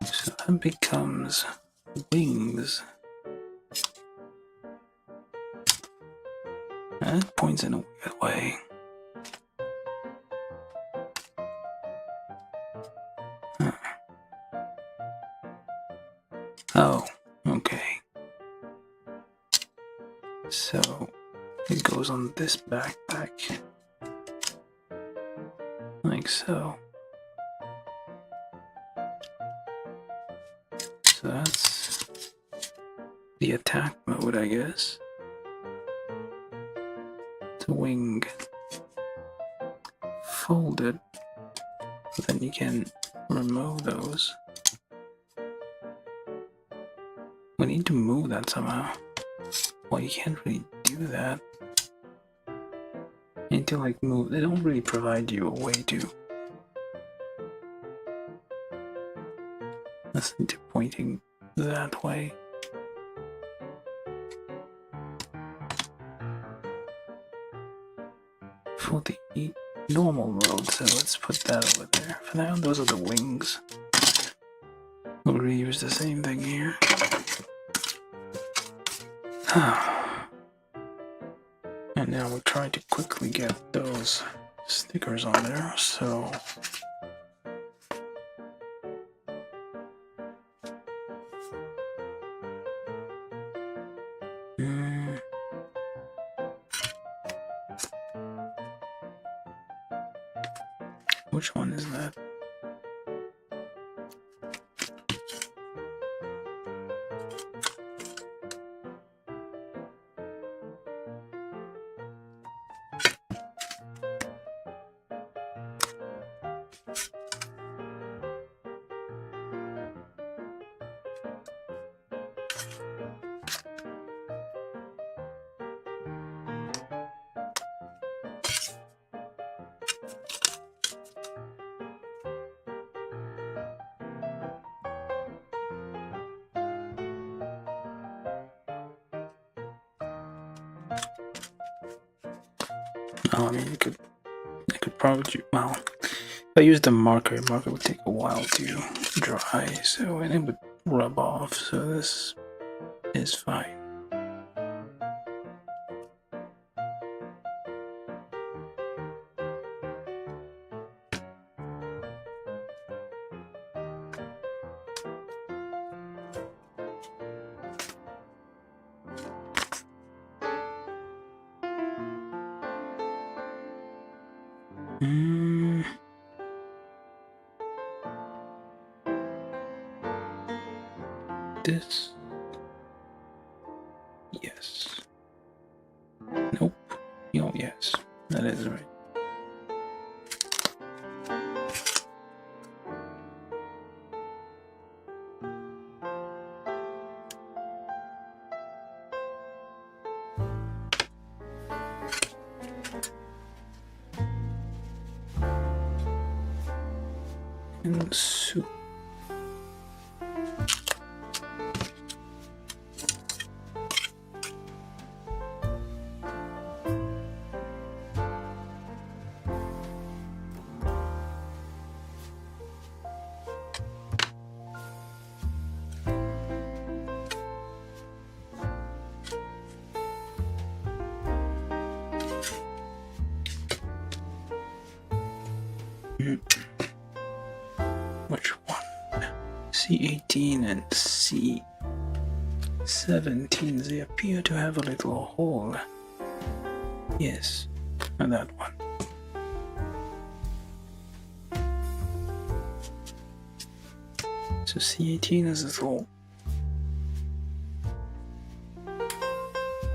So that becomes wings. That points in a weird way. Huh. Oh, okay. So it goes on this backpack. Like so. So that's the attack mode, I guess. The wing folded, but then you can remove those. We need to move that somehow. Well, you can't really do that. You need to like move. They don't really provide you a way to. That's into pointing that way. For the normal mode, so let's put that over there. For now, those are the wings. We'll reuse the same thing here. And now we'll try to quickly get those stickers on there, so... Which one is that? Oh, I mean, I could probably, well, if I used the marker would take a while to dry, so, and it would rub off, so this is fine. This? Yes. Nope. Oh, yes. That is right. and soup. Which one? C18 and C17, they appear to have a little hole. Yes, and that one. So C18 is this little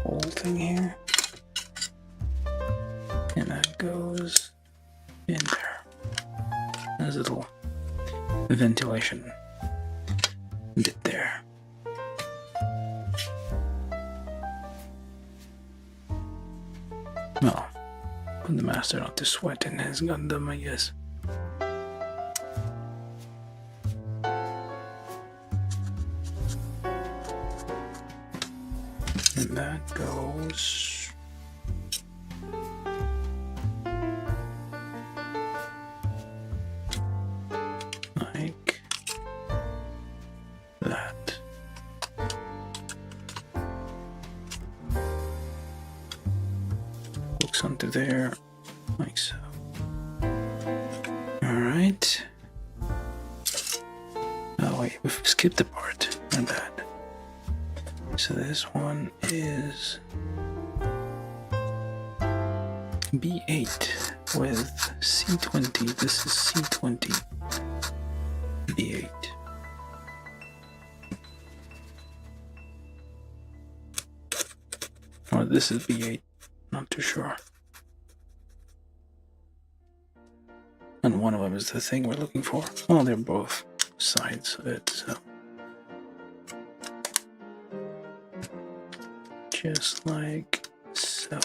hole thing here. And that goes in there. There's a little ventilation bit there. Well, put the master not to sweat in his Gundam, I guess. And that goes like that. Hooks onto there, like so. Alright. Oh wait, we've skipped a part. My bad. So this one is B8 with C20. This is C20. B8. Or this is B8. Not too sure. And one of them is the thing we're looking for. Well, they're both sides of it, so. Just like so.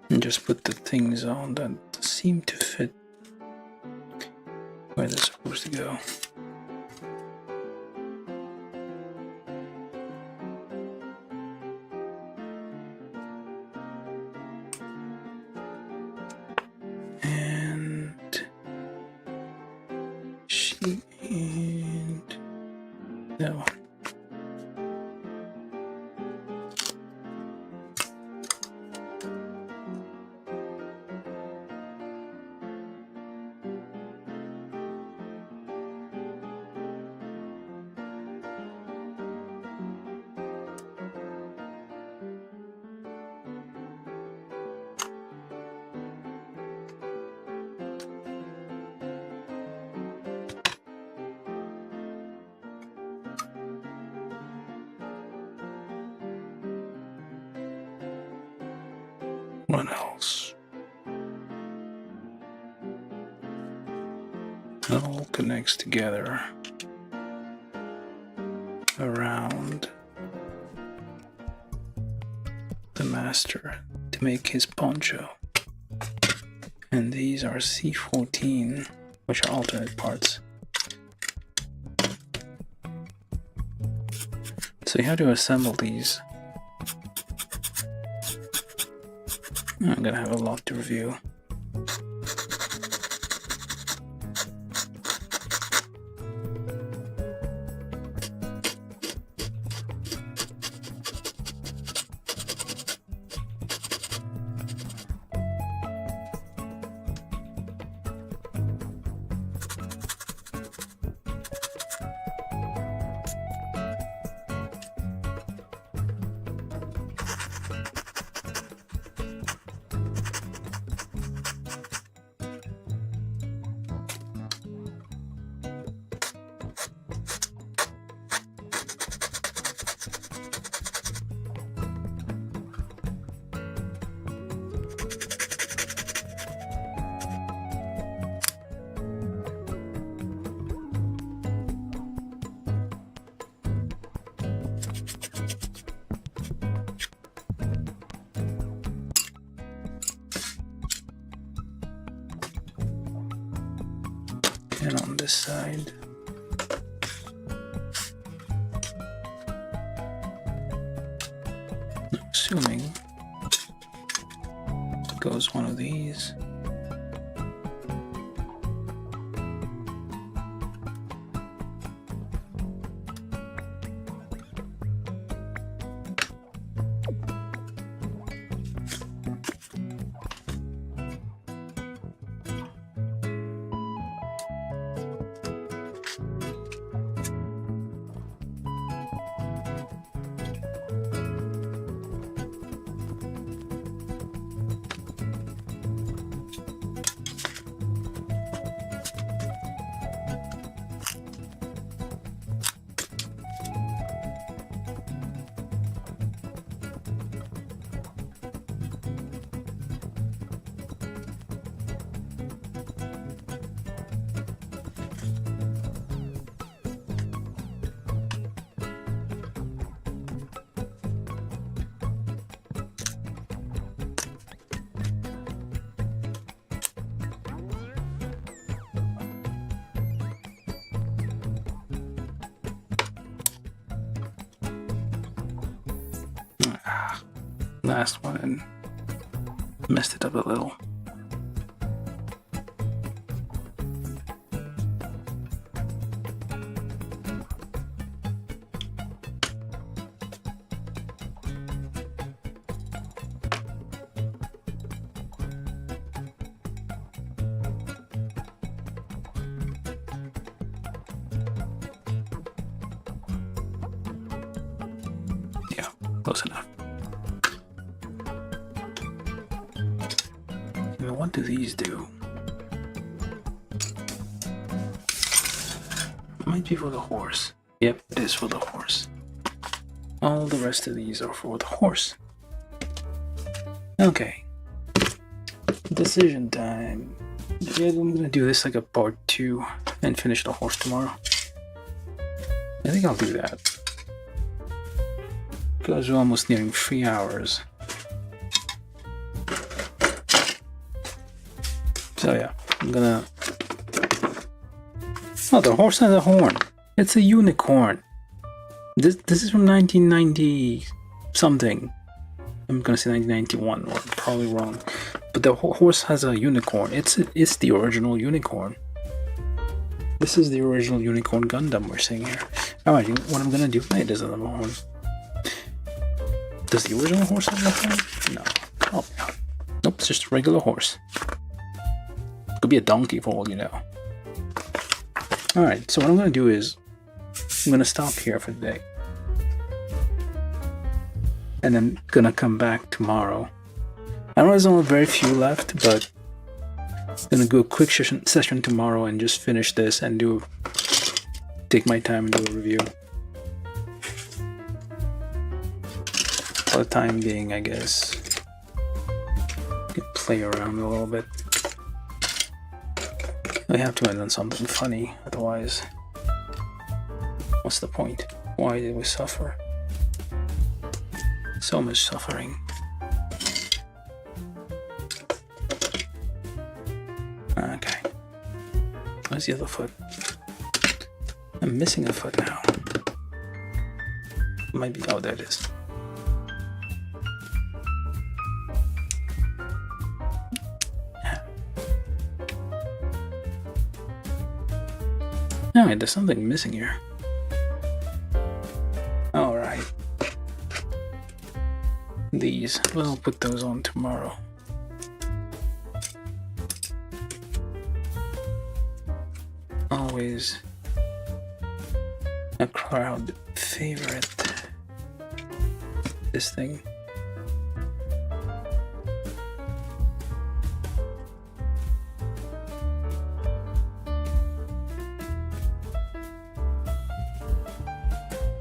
And just put the things on that seem to fit where they're supposed to go. And that one. What else? It all connects together around the master to make his poncho. And these are C14, which are alternate parts. So you have to assemble these. I'm gonna have a lot to review. And on this side, assuming goes one of these. Last one and messed it up a little. Yeah, close enough. What do these do? Might be for the horse. Yep, it is for the horse. All the rest of these are for the horse. Okay. Decision time. Yeah, I'm gonna do this like a part 2 and finish the horse tomorrow. I think I'll do that. Because we're almost nearing 3 hours. So yeah, I'm gonna... Oh, the horse has a horn. It's a unicorn. This is from 1990 something. I'm gonna say 1991, or probably wrong. But the horse has a unicorn. It's the original unicorn. This is the original unicorn Gundam we're seeing here. Alright, what I'm gonna do... It doesn't have a horn. Does the original horse have a horn? No. Oh, no. Nope, it's just a regular horse. Could be a donkey for all you know. Alright, so what I'm going to do is I'm going to stop here for the day. And then going to come back tomorrow. I know there's only very few left, but I'm going to do a quick session tomorrow and just finish this and take my time and do a review. For the time being, I guess. Play around a little bit. I have to end on something funny, otherwise, what's the point? Why did we suffer? So much suffering. Okay. Where's the other foot? I'm missing a foot now. Might be. Oh, there it is. Alright, there's something missing here. Alright. These, we'll put those on tomorrow. Always a crowd favorite. This thing.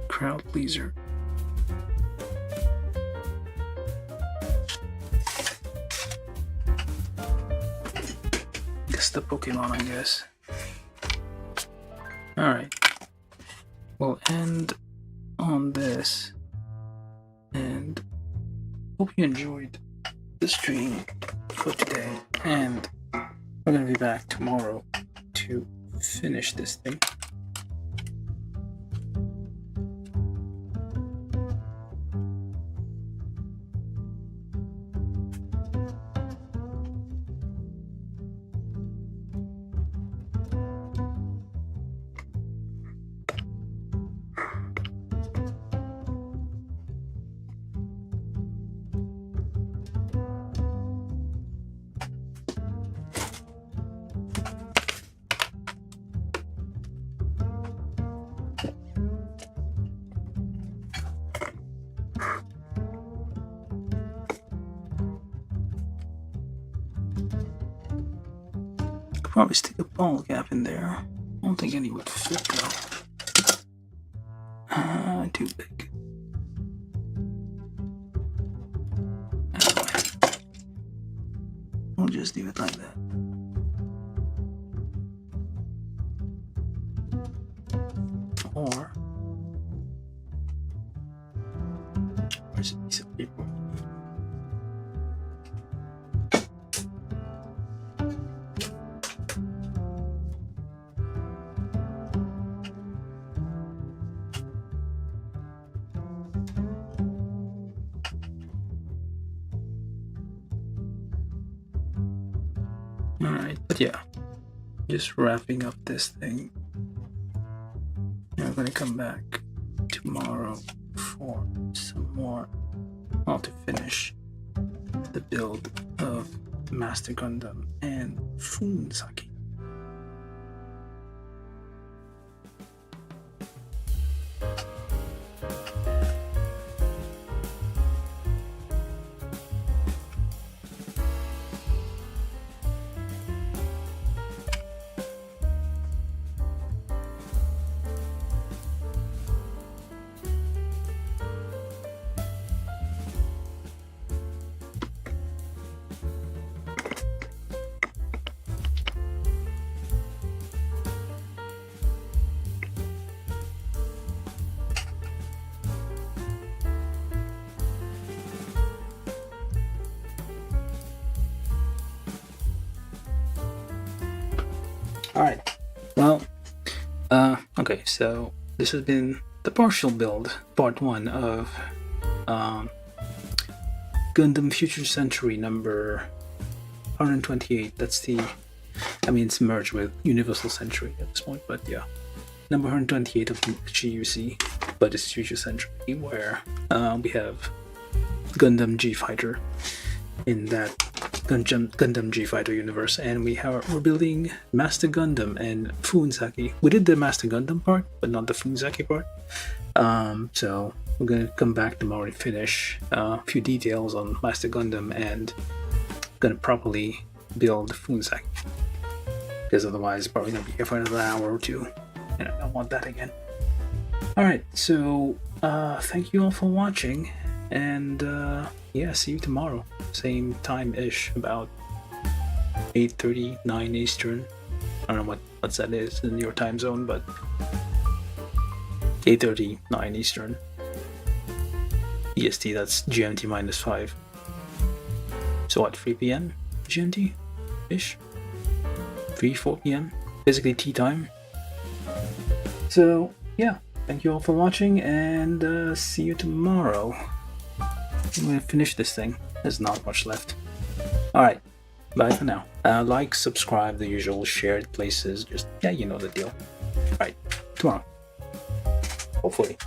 Crowd pleaser. Guess the Pokemon, I guess. Alright. We'll end on this. And hope you enjoyed the stream for today. And we're gonna be back tomorrow to finish this thing. Probably stick a ball gap in there. I don't think any would fit though. Too big. Anyway, we'll just do it like that. Or where's a piece of paper? Alright, but yeah, just wrapping up this thing. Now we're gonna come back tomorrow for some more, well, to finish the build of Master Gundam and Fuunsaiki. Alright, well, okay, so this has been the partial build, part 1 of Gundam Future Century number 128. That's the, I mean, it's merged with Universal Century at this point, but yeah, number 128 of the GUC, but it's Future Century, where we have Gundam G Fighter in that Gundam G Fighter universe, and we're building Master Gundam and Fuunsaiki. We did the Master Gundam part, but not the Fuunsaiki part. So we're gonna come back tomorrow and finish a few details on Master Gundam, and gonna properly build Fuunsaiki, because otherwise it's probably gonna be here for another hour or two, and I don't want that again. Alright, so thank you all for watching, and yeah, see you tomorrow, same time-ish, about 8:39 Eastern. I don't know what that is in your time zone, but 8:39 Eastern. EST, that's GMT -5. So what, 3 p.m. GMT-ish? 3-4 p.m. Basically tea time. So yeah, thank you all for watching, and see you tomorrow. I'm gonna finish this thing. There's not much left. Alright, bye for now. Like, subscribe, the usual, shared places, just, yeah, you know the deal. Alright, tomorrow. Hopefully.